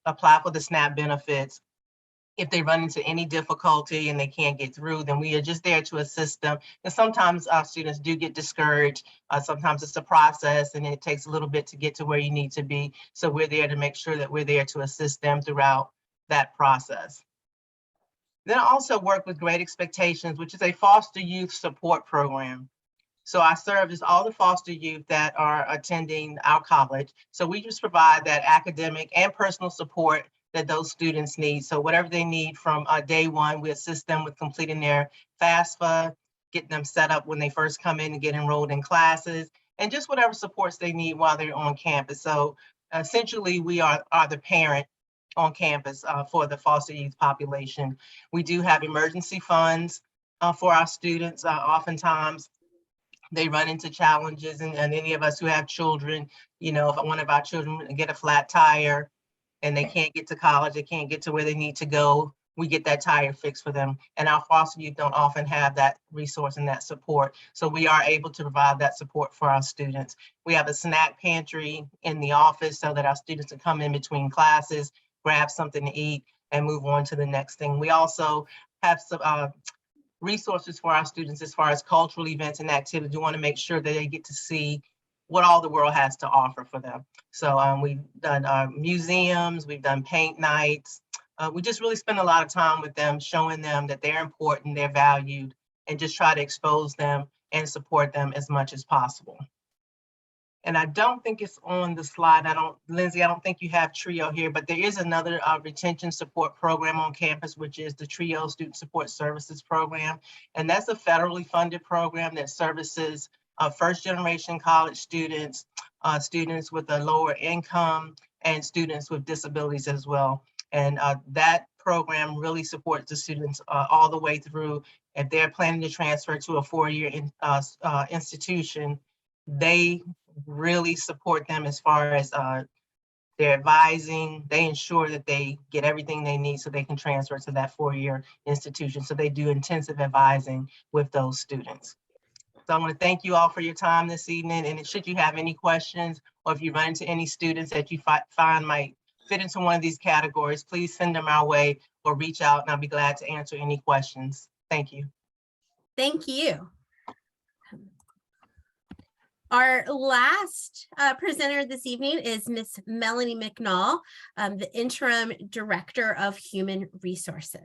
apply for the SNAP benefits. if they run into any difficulty and they can't get through, then we are just there to assist them. And sometimes our students do get discouraged. Sometimes it's a process and it takes a little bit to get to where you need to be. So we're there to make sure that we're there to assist them throughout that process. Then I also work with Great Expectations, which is a foster youth support program. So I service all the foster youth that are attending our college. So we just provide that academic and personal support that those students need. So whatever they need from day one, we assist them with completing their FAFSA, get them set up when they first come in and get enrolled in classes, and just whatever supports they need while they're on campus. So essentially, we are the parent on campus for the foster youth population. We do have emergency funds for our students. Oftentimes, they run into challenges, and any of us who have children, you know, if one of our children get a flat tire and they can't get to college, they can't get to where they need to go, we get that tire fixed for them. And our foster youth don't often have that resource and that support. So we are able to provide that support for our students. We have a snack pantry in the office so that our students can come in between classes, grab something to eat, and move on to the next thing. We also have some resources for our students as far as cultural events and activities. We want to make sure that they get to see what all the world has to offer for them. So we've done museums, we've done paint nights. We just really spend a lot of time with them, showing them that they're important, they're valued, and just try to expose them and support them as much as possible. And I don't think it's on the slide. Lindsay, I don't think you have TRIO here, but there is another retention support program on campus, which is the TRIO Student Support Services Program. And that's a federally funded program that services first generation college students, students with a lower income, and students with disabilities as well. And that program really supports the students all the way through. If they're planning to transfer to a four-year institution, they really support them as far as their advising. They ensure that they get everything they need so they can transfer to that four-year institution. So they do intensive advising with those students. So I want to thank you all for your time this evening. And should you have any questions, or if you run into any students that you find might fit into one of these categories, please send them our way or reach out, and I'll be glad to answer any questions. Thank you. Thank you. Our last presenter this evening is Miss Melanie McNall, the Interim Director of Human Resources.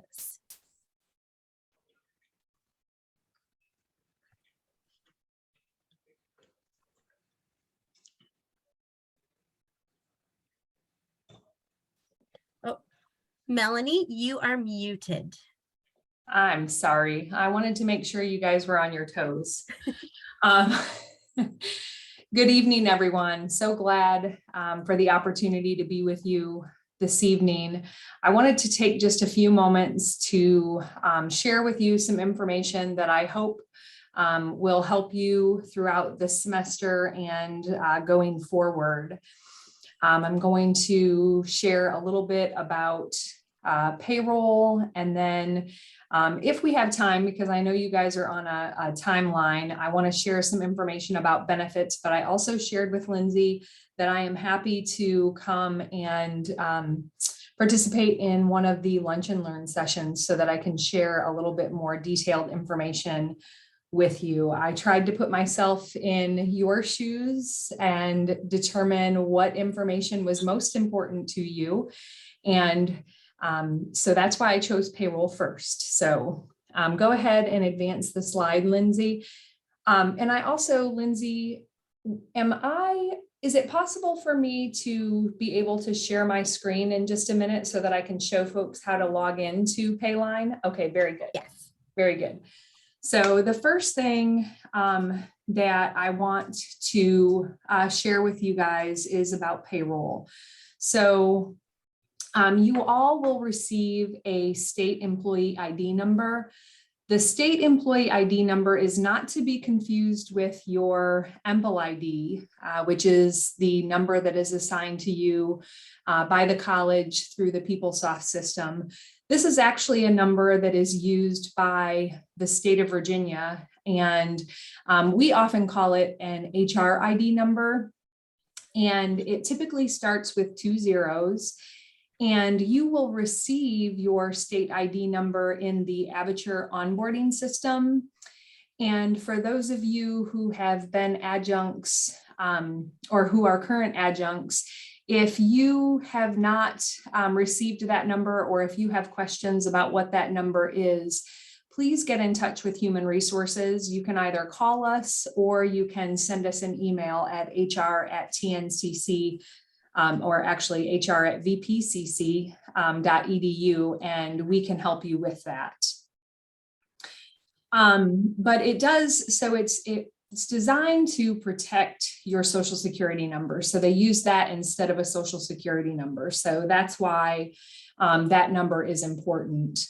Oh, Melanie, you are muted. I'm sorry. I wanted to make sure you guys were on your toes. Good evening, everyone. So glad for the opportunity to be with you this evening. I wanted to take just a few moments to share with you some information that I hope will help you throughout the semester and going forward. I'm going to share a little bit about payroll, and then if we have time, because I know you guys are on a timeline, I want to share some information about benefits, but I also shared with Lindsay that I am happy to come and participate in one of the lunch and learn sessions so that I can share a little bit more detailed information with you. I tried to put myself in your shoes and determine what information was most important to you. And so that's why I chose payroll first. So go ahead and advance the slide, Lindsay. And I also, Lindsay, is it possible for me to be able to share my screen in just a minute so that I can show folks how to log into Payline? Okay, very good. Yes. Very good. So the first thing that I want to share with you guys is about payroll. So you all will receive a state employee ID number. The state employee ID number is not to be confused with your EMPL ID, which is the number that is assigned to you by the college through the PeopleSoft system. This is actually a number that is used by the state of Virginia, and we often call it an HR ID number. And it typically starts with 2 zeros. And you will receive your state ID number in the Aperture onboarding system. And for those of you who have been adjuncts or who are current adjuncts, if you have not received that number, or if you have questions about what that number is, please get in touch with Human Resources. You can either call us or you can send us an email at hr@tncc or actually hr@vpcc.edu, and we can help you with that. But it does, so it's designed to protect your Social Security number. So they use that instead of a Social Security number. So that's why that number is important.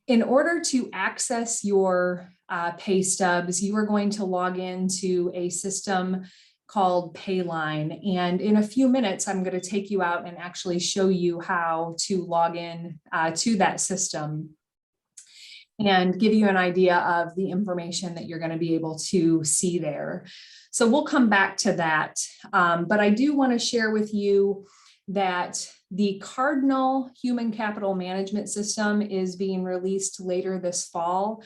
In order to access your pay stubs, you are going to log into a system called Payline. And in a few minutes, I'm going to take you out and actually show you how to log in to that system and give you an idea of the information that you're going to be able to see there. So we'll come back to that. But I do want to share with you that the Cardinal Human Capital Management System is being released later this fall.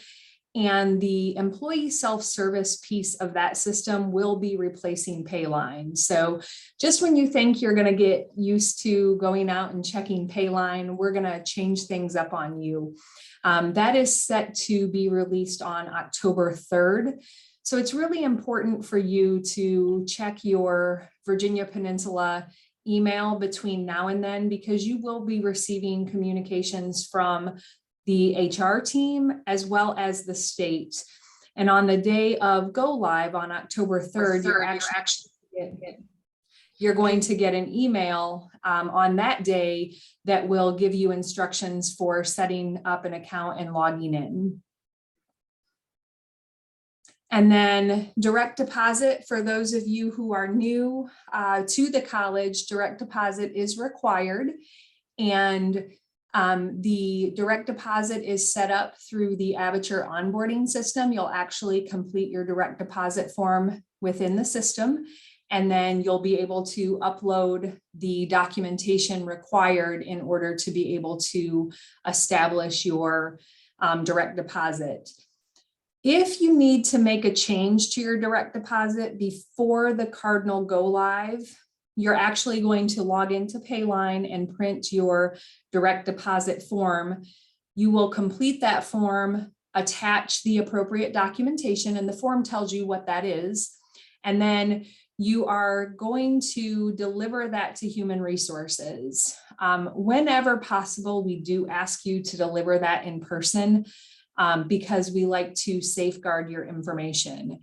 And the employee self-service piece of that system will be replacing Payline. So just when you think you're going to get used to going out and checking Payline, we're going to change things up on you. That is set to be released on October 3rd. So it's really important for you to check your Virginia Peninsula email between now and then, because you will be receiving communications from the HR team as well as the state. And on the day of go live on October 3rd, you're going to get an email on that day that will give you instructions for setting up an account and logging in. And then direct deposit, for those of you who are new to the college, direct deposit is required. And the direct deposit is set up through the Aperture onboarding system. You'll actually complete your direct deposit form within the system, and then you'll be able to upload the documentation required in order to be able to establish your direct deposit. If you need to make a change to your direct deposit before the Cardinal go live, you're actually going to log into Payline and print your direct deposit form. You will complete that form, attach the appropriate documentation, and the form tells you what that is. And then you are going to deliver that to Human Resources. Whenever possible, we do ask you to deliver that in person because we like to safeguard your information.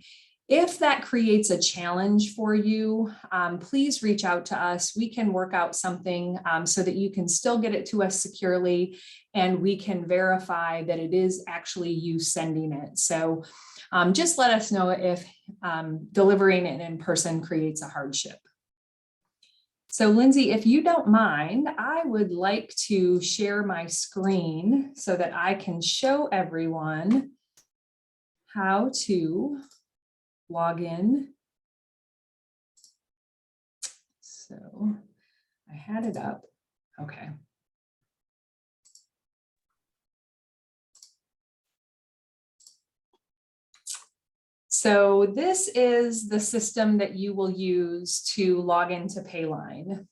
If that creates a challenge for you, please reach out to us. We can work out something so that you can still get it to us securely, and we can verify that it is actually you sending it. So just let us know if delivering it in person creates a hardship. So Lindsay, if you don't mind, I would like to share my screen so that I can show everyone how to log in. So I had it up. Okay. So this is the system that you will use to log into Payline.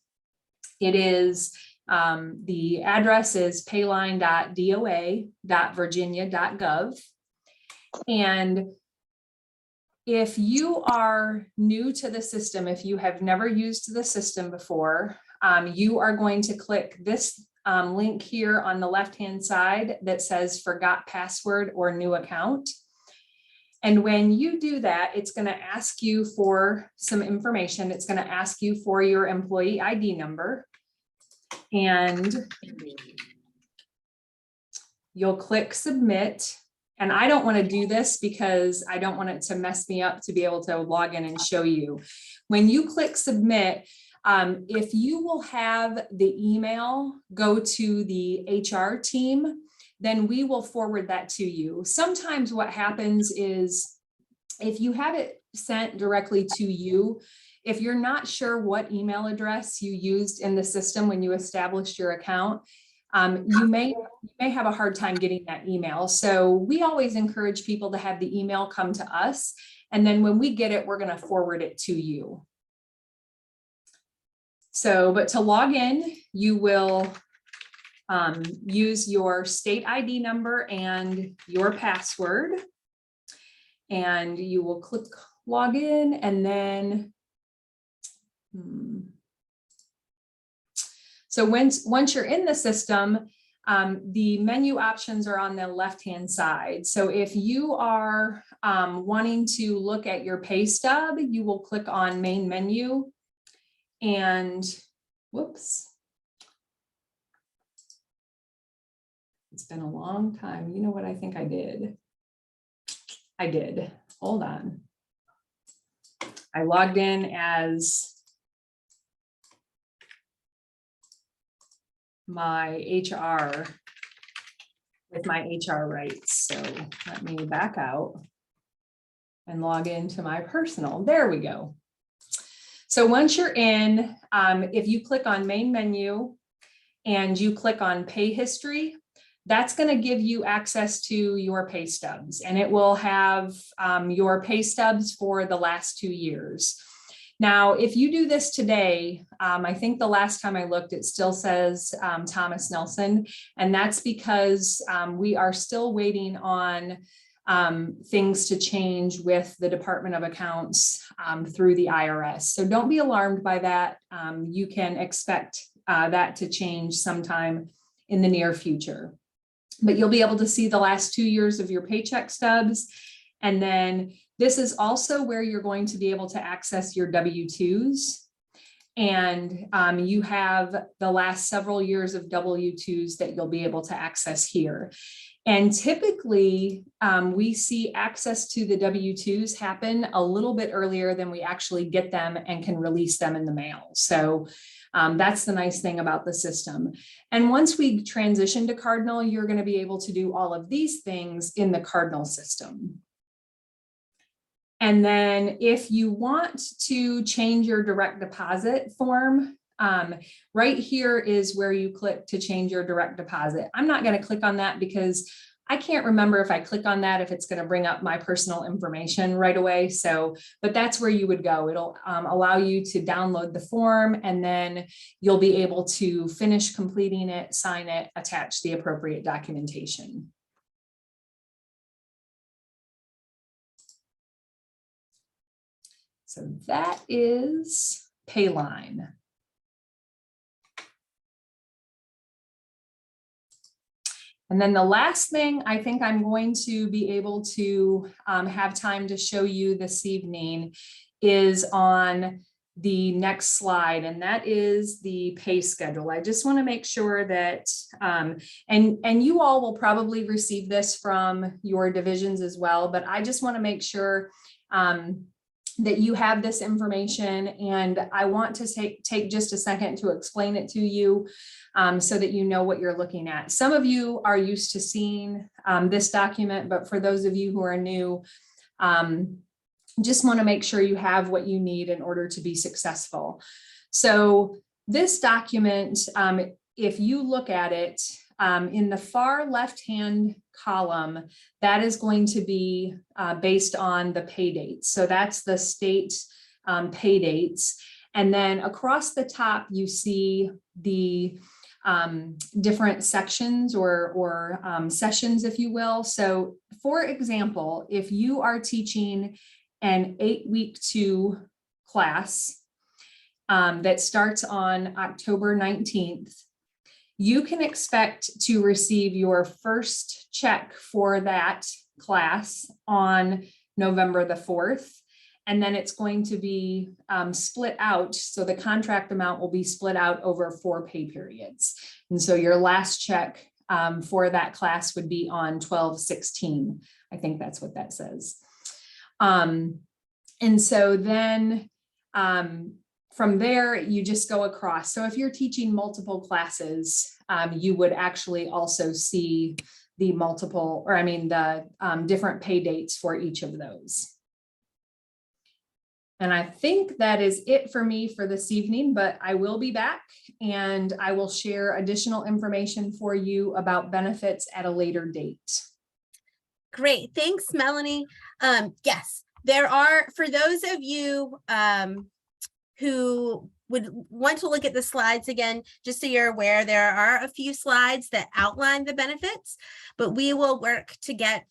It is, the address is payline.doa.virginia.gov. And if you are new to the system, if you have never used the system before, you are going to click this link here on the left-hand side that says forgot password or new account. And when you do that, it's going to ask you for some information. It's going to ask you for your employee ID number. And you'll click submit. And I don't want to do this because I don't want it to mess me up to be able to log in and show you. When you click submit, if you will have the email go to the HR team, then we will forward that to you. Sometimes what happens is if you have it sent directly to you, if you're not sure what email address you used in the system when you established your account, you may have a hard time getting that email. So we always encourage people to have the email come to us. And then when we get it, we're going to forward it to you. So, but to log in, you will use your state ID number and your password. And you will click log in, and then so once you're in the system, the menu options are on the left-hand side. So if you are wanting to look at your pay stub, you will click on main menu, and whoops. It's been a long time. You know what I think I did? I did. Hold on. I logged in as my HR with my HR rights. So let me back out and log into my personal. There we go. So once you're in, if you click on main menu and you click on pay history, that's going to give you access to your pay stubs, and it will have your pay stubs for the last 2 years. Now, if you do this today, I think the last time I looked, it still says Thomas Nelson, and that's because we are still waiting on things to change with the Department of Accounts through the IRS. So don't be alarmed by that. You can expect that to change sometime in the near future. But you'll be able to see the last 2 years of your paycheck stubs. And then this is also where you're going to be able to access your W-2s. And you have the last several years of W-2s that you'll be able to access here. And typically we see access to the W-2s happen a little bit earlier than we actually get them and can release them in the mail. So that's the nice thing about the system. And once we transition to Cardinal, you're going to be able to do all of these things in the Cardinal system. And then if you want to change your direct deposit form, right here is where you click to change your direct deposit. I'm not going to click on that because I can't remember if I click on that, if it's going to bring up my personal information right away. So, but that's where you would go. It'll allow you to download the form, and then you'll be able to finish completing it, sign it, attach the appropriate documentation. So that is Payline. And then the last thing I think I'm going to be able to have time to show you this evening is on the next slide, and that is the pay schedule. I just want to make sure that, and you all will probably receive this from your divisions as well, but I just want to make sure that you have this information, and I want to take just a second to explain it to you so that you know what you're looking at. Some of you are used to seeing this document, but for those of you who are new, just want to make sure you have what you need in order to be successful. So this document, if you look at it, in the far left-hand column, that is going to be based on the pay dates. So that's the state pay dates. And then across the top, you see the different sections or sessions, if you will. So for example, if you are teaching an 8-week 2 class that starts on October 19th, you can expect to receive your first check for that class on November the 4th. And then it's going to be split out. So the contract amount will be split out over 4 pay periods. And so your last check for that class would be on 12/16. I think that's what that says. And so then from there, you just go across. So if you're teaching multiple classes, you would actually also see the multiple, or I mean, the different pay dates for each of those. And I think that is it for me for this evening, but I will be back and I will share additional information for you about benefits at a later date. Great. Thanks, Melanie. Yes, there are, for those of you who would want to look at the slides again, just so you're aware, there are a few slides that outline the benefits, but we will work to get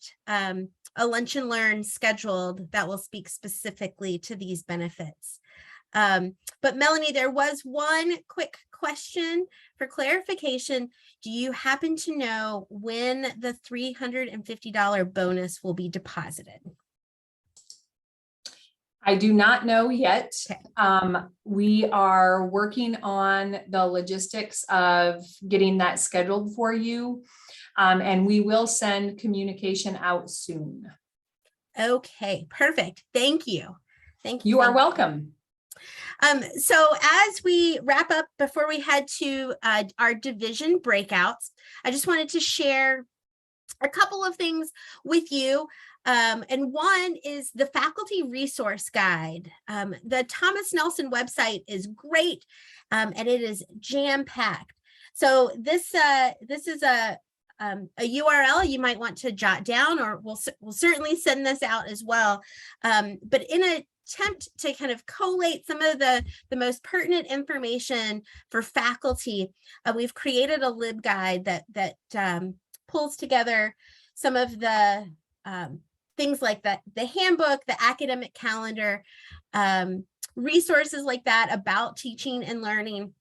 a lunch and learn scheduled that will speak specifically to these benefits. But Melanie, there was one quick question for clarification. Do you happen to know when the $350 bonus will be deposited? I do not know yet. We are working on the logistics of getting that scheduled for you. And we will send communication out soon. Okay, perfect. Thank you. Thank you. You are welcome. So as we wrap up, before we head to our division breakouts, I just wanted to share a couple of things with you. And one is the faculty resource guide. The Thomas Nelson website is great, and it is jam-packed. So this is a URL you might want to jot down, or we'll certainly send this out as well. But in an attempt to kind of collate some of the most pertinent information for faculty, we've created a LibGuide that pulls together some of the things like the handbook, the academic calendar, resources like that about teaching and learning.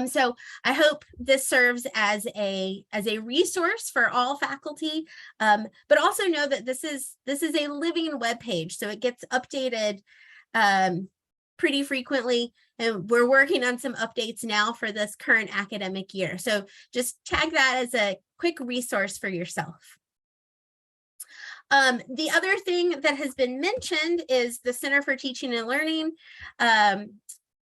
So I hope this serves as a resource for all faculty, but also know that this is a living web page, so it gets updated pretty frequently, and we're working on some updates now for this current academic year. So just tag that as a quick resource for yourself. The other thing that has been mentioned is the Center for Teaching and Learning.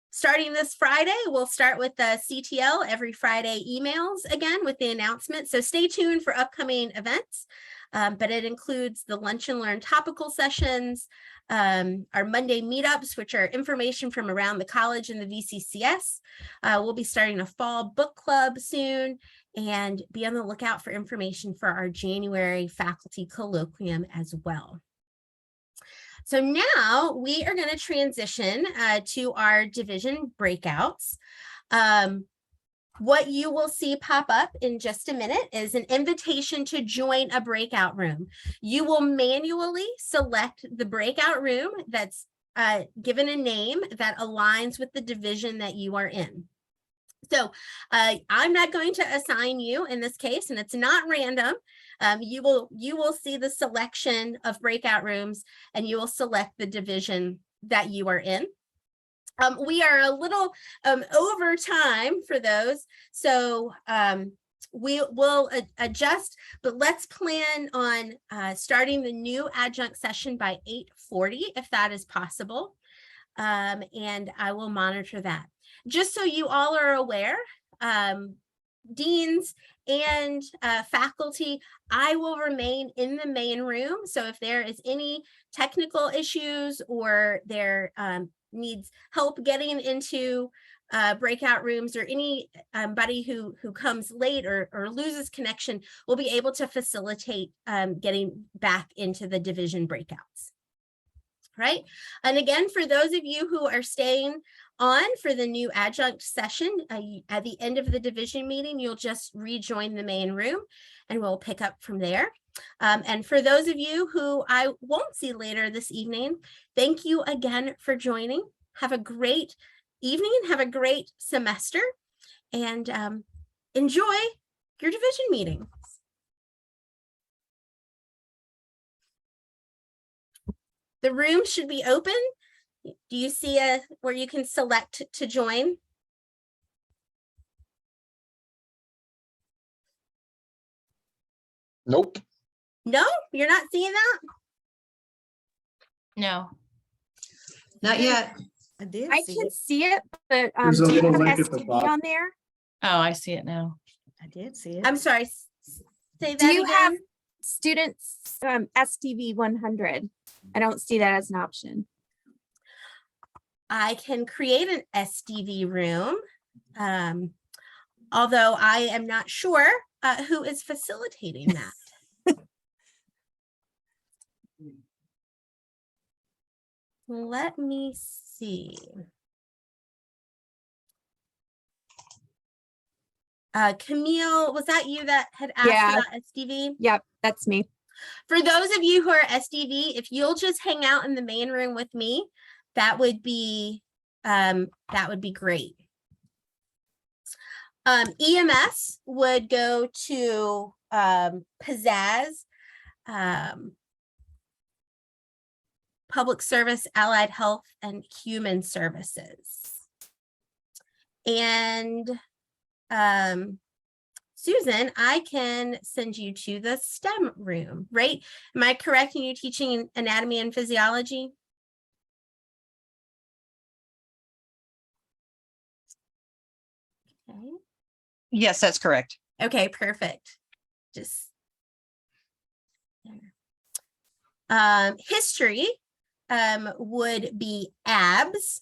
Starting this Friday, we'll start with the CTL every Friday emails again with the announcement. So stay tuned for upcoming events, but it includes the Lunch and Learn topical sessions, our Monday meetups, which are information from around the college and the VCCS. We'll be starting a fall book club soon, and be on the lookout for information for our January faculty colloquium as well. So now we are going to transition to our division breakouts. What you will see pop up in just a minute is an invitation to join a breakout room. You will manually select the breakout room that's given a name that aligns with the division that you are in. So I'm not going to assign you in this case, and it's not random. You will see the selection of breakout rooms, and you will select the division that you are in. We are a little over time for those, so we will adjust, but let's plan on starting the new adjunct session by 8:40 if that is possible, and I will monitor that. Just so you all are aware, deans and faculty, I will remain in the main room. So if there is any technical issues or there needs help getting into breakout rooms, or anybody who comes late or loses connection, will be able to facilitate getting back into the division breakouts. Right. And again, for those of you who are staying on for the new adjunct session, at the end of the division meeting, you'll just rejoin the main room and we'll pick up from there. And for those of you who I won't see later this evening, thank you again for joining. Have a great evening, have a great semester, and enjoy your division meeting. The room should be open. Do you see where you can select to join? Nope. No, you're not seeing that? No. Not yet. I can see it, but There's a do you little have link at the STV bottom. on there? Oh, I see it now. I did see it. I'm sorry. Say that Do you again. have students STV 100? I don't see that as an option. I can create an SDV room, although I am not sure who is facilitating that. Let me see. Camille, was that you that had asked Yeah. about SDV? Yep, that's me. For those of you who are SDV, if you'll just hang out in the main room with me, that would be great. EMS would go to Pizzazz, Public Service, Allied Health, and Human Services. And Susan, I can send you to the STEM room, right? Am I correct in you teaching anatomy and physiology? Okay. Yes, that's correct. Okay, perfect. Just there. History would be abs.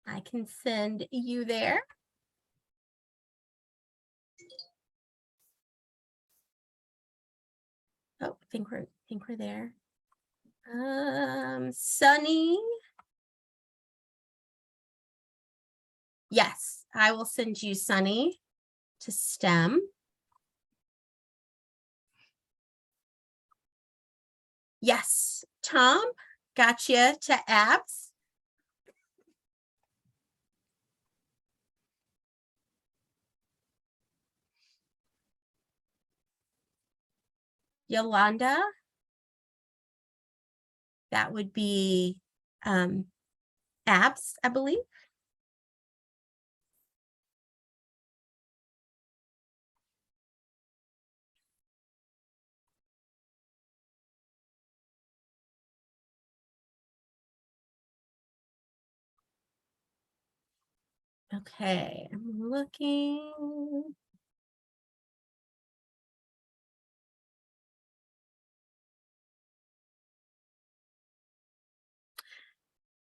I can send you there. Oh, I think we're there. Sunny. Yes, I will send you Sunny to STEM. Yes, Tom, got you to abs. Yolanda, that would be abs, I believe. Okay, I'm looking.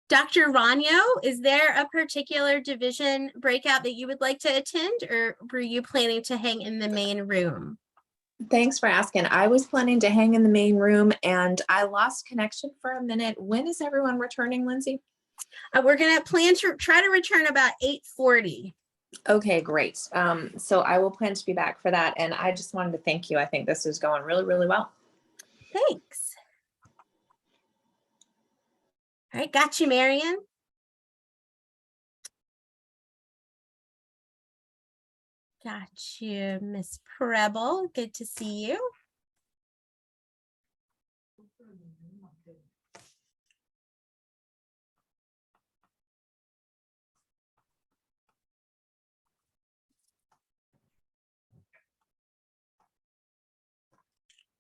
Dr. Ranyo, is there a particular division breakout that you would like to attend, or were you planning to hang in the main room? Thanks for asking. I was planning to hang in the main room and I lost connection for a minute. When is everyone returning, Lindsay? We're going to plan to try to return about 8:40. Okay, great. So I will plan to be back for that. And I just wanted to thank you. I think this is going really, really well. Thanks. All right, got you, Marion. Got you, Miss Preble. Good to see you.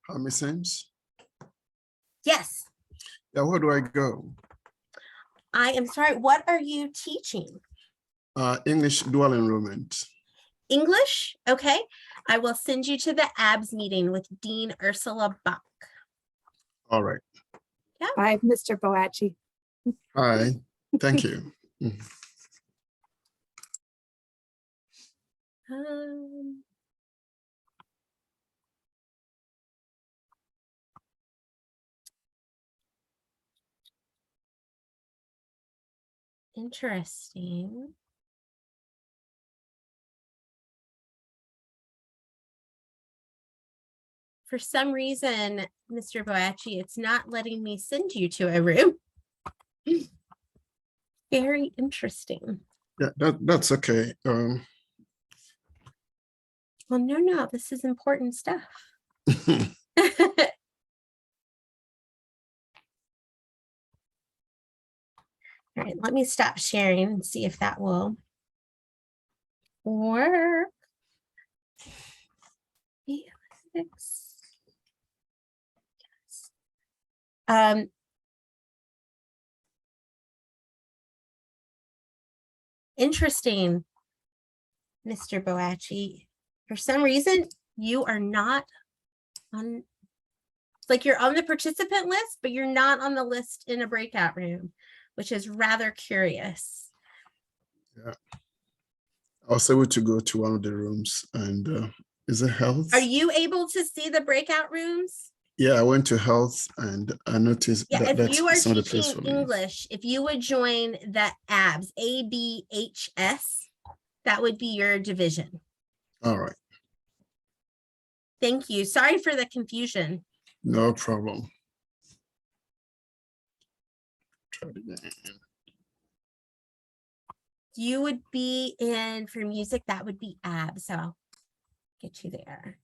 Hi, Miss Sims. Yes. Yeah, where do I go? I am sorry, what are you teaching? English dual enrollment. English? Okay. I will send you to the ABS meeting with Dean Ursula Buck. All right. Yeah. Hi, Mr. Boachi. Hi, thank you. Interesting. For some reason, Mr. Boachi, it's not letting me send you to a room. Very interesting. Yeah, that's okay. Well, no, this is important stuff. All right, let me stop sharing and see if that will work. Interesting, Mr. Boachi. For some reason, you are not on. It's like you're on the participant list, but you're not on the list in a breakout room, which is rather curious. Yeah. I was able to go to one of the rooms, and is it health? Are you able to see the breakout rooms? Yeah, I went to health and I noticed Yeah, that if that's you are some of the place teaching for me. English, if you would join the ABS, ABHS, that would be your division. All right, Thank you. Sorry for the confusion. no problem. Try it again. You would be in for music, that would be ABS. So I'll get you there.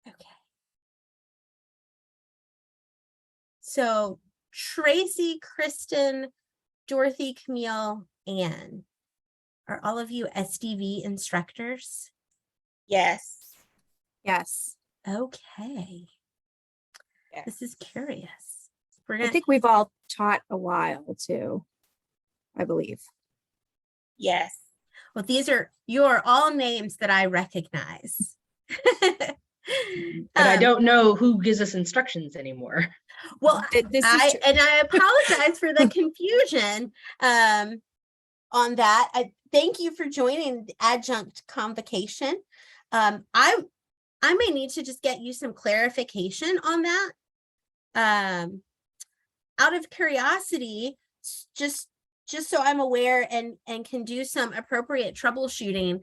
Okay. So Tracy, Kristen, Dorothy, Camille, Anne, are all of you SDV instructors? Yes. Yes. Okay. Yes. This is curious. We're I gonna think we've all taught a while too, I believe. Yes. Well, you are all names that I recognize. But I don't know who gives us instructions anymore. Well, This is true. I apologize for the confusion on that. Thank you for joining the Adjunct Convocation. I may need to just get you some clarification on that. Out of curiosity, just so I'm aware and can do some appropriate troubleshooting,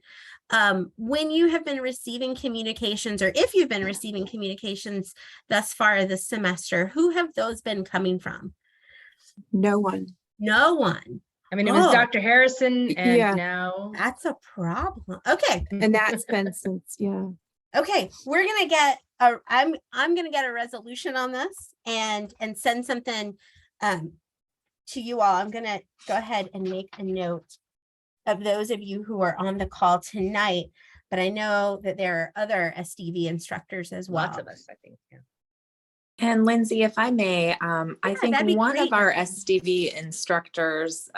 when you have been receiving communications, or if you've been receiving communications thus far this semester, who have those been coming from? No one. No one. I mean, it was Dr. Harrison, and Yeah. now That's a problem. Okay. And that's been since, yeah. Okay, we're gonna get I'm gonna get a resolution on this and send something to you all. I'm gonna go ahead and make a note of those of you who are on the call tonight, but I know that there are other SDV instructors as well. lots of us, I think. Yeah. And Lindsay, if I may, I think that'd be one great. of our SDV instructors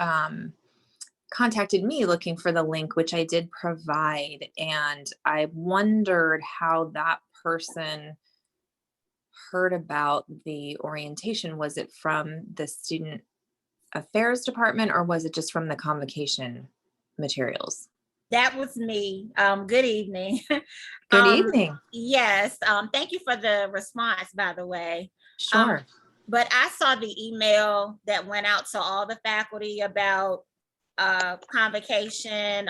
contacted me looking for the link, which I did provide. And I wondered how that person heard about the orientation. Was it from the Student Affairs Department, or was it just from the convocation materials? That was me. Good evening. Good evening. Yes. Thank you for the response, by the way. Sure. But I saw the email that went out to all the faculty about convocation.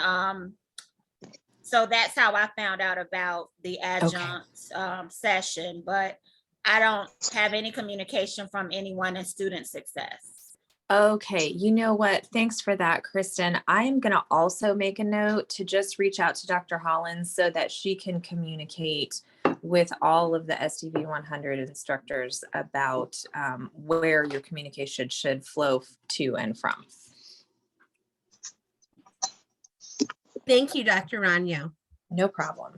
So that's how I found out about the adjunct session, but I don't have any communication from anyone in student success. Okay, you know what? Thanks for that, Kristen. I'm going to also make a note to just reach out to Dr. Hollins so that she can communicate with all of the SDV 100 instructors about where your communication should flow to and from. Thank you, Dr. Ranyo. No problem.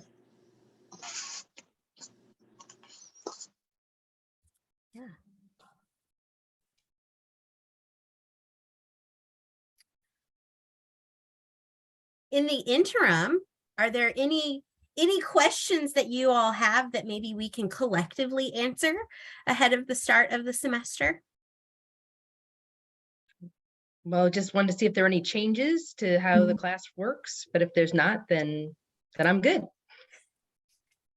In the interim, are there any questions that you all have that maybe we can collectively answer ahead of the start of the semester? Well, just wanted to see if there are any changes to how the class works, but if there's not, then I'm good.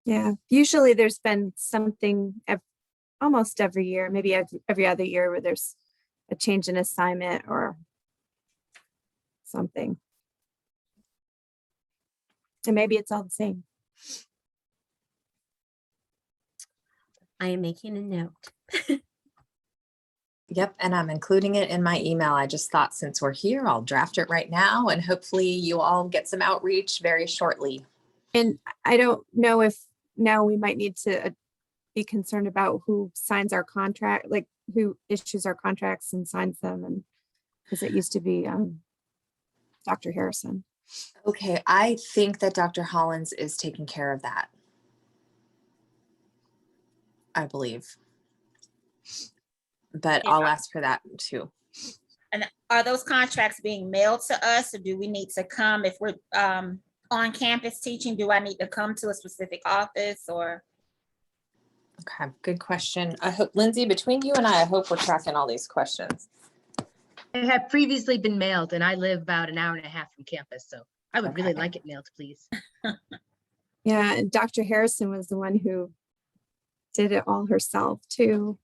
Yeah, usually there's been something almost every year, maybe every other year, where there's a change in assignment or something. And maybe it's all the same. I am making a note. Yep, and I'm including it in my email. I just thought since we're here, I'll draft it right now, and hopefully you all get some outreach very shortly. And I don't know if now we might need to be concerned about who signs our contract, like who issues our contracts and signs them, and because it used to be Dr. Harrison. Okay, I think that Dr. Hollins is taking care of that. I believe. But I'll ask for that too. And are those contracts being mailed to us, or do we need to come if we're on campus teaching? Do I need to come to a specific office or? Okay, good question. I hope, Lindsay, between you and I hope we're tracking all these questions. It had previously been mailed and I live about an hour and a half from campus, so I would really Okay. like it mailed, please. Yeah, and Dr. Harrison was the one who did it all herself too,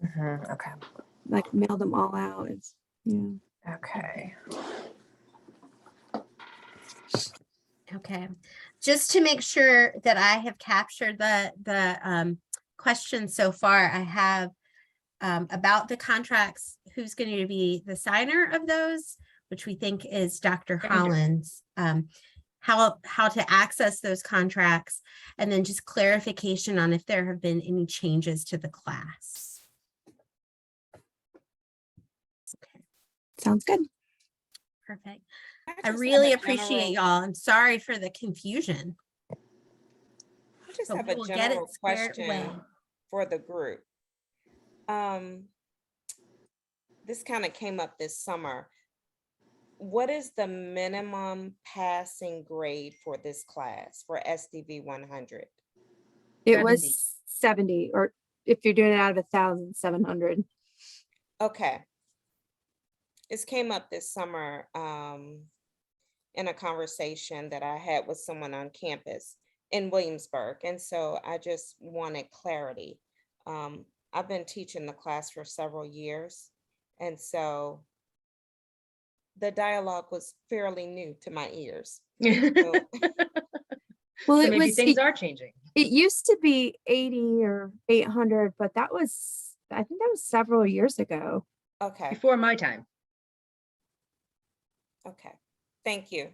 Okay. like mailed them all out. Yeah. Okay. Okay, just to make sure that I have captured the questions so far, I have about the contracts, who's going to be the signer of those, which we think is Dr. Hollins, how to access those contracts, and then just clarification on if there have been any changes to the class. Okay. Sounds good. Perfect. I just have really a appreciate general- y'all. I'm sorry for the confusion. I just But have we a will get general it squared question away. for the group. This kind of came up this summer. What is the minimum passing grade for this class for SDV 100? It was 70, or if you're doing it out of 1,000, 700. Okay. This came up this summer in a conversation that I had with someone on campus in Williamsburg. And so I just wanted clarity. I've been teaching the class for several years. And so the dialogue was fairly new to my ears. So, Well, So it maybe was, things are changing. it used to be 80 or 800, but that was, I think that was several years ago. okay. Before my time. Okay. Thank you.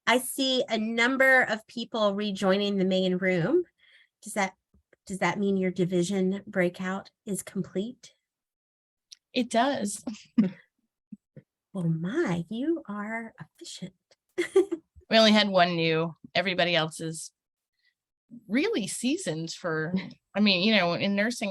I see a number of people rejoining the main room. Does that mean your division breakout is complete? It does. Well, my, you are efficient. We only had one new. Everybody else is really seasoned for, I mean, you know, in nursing,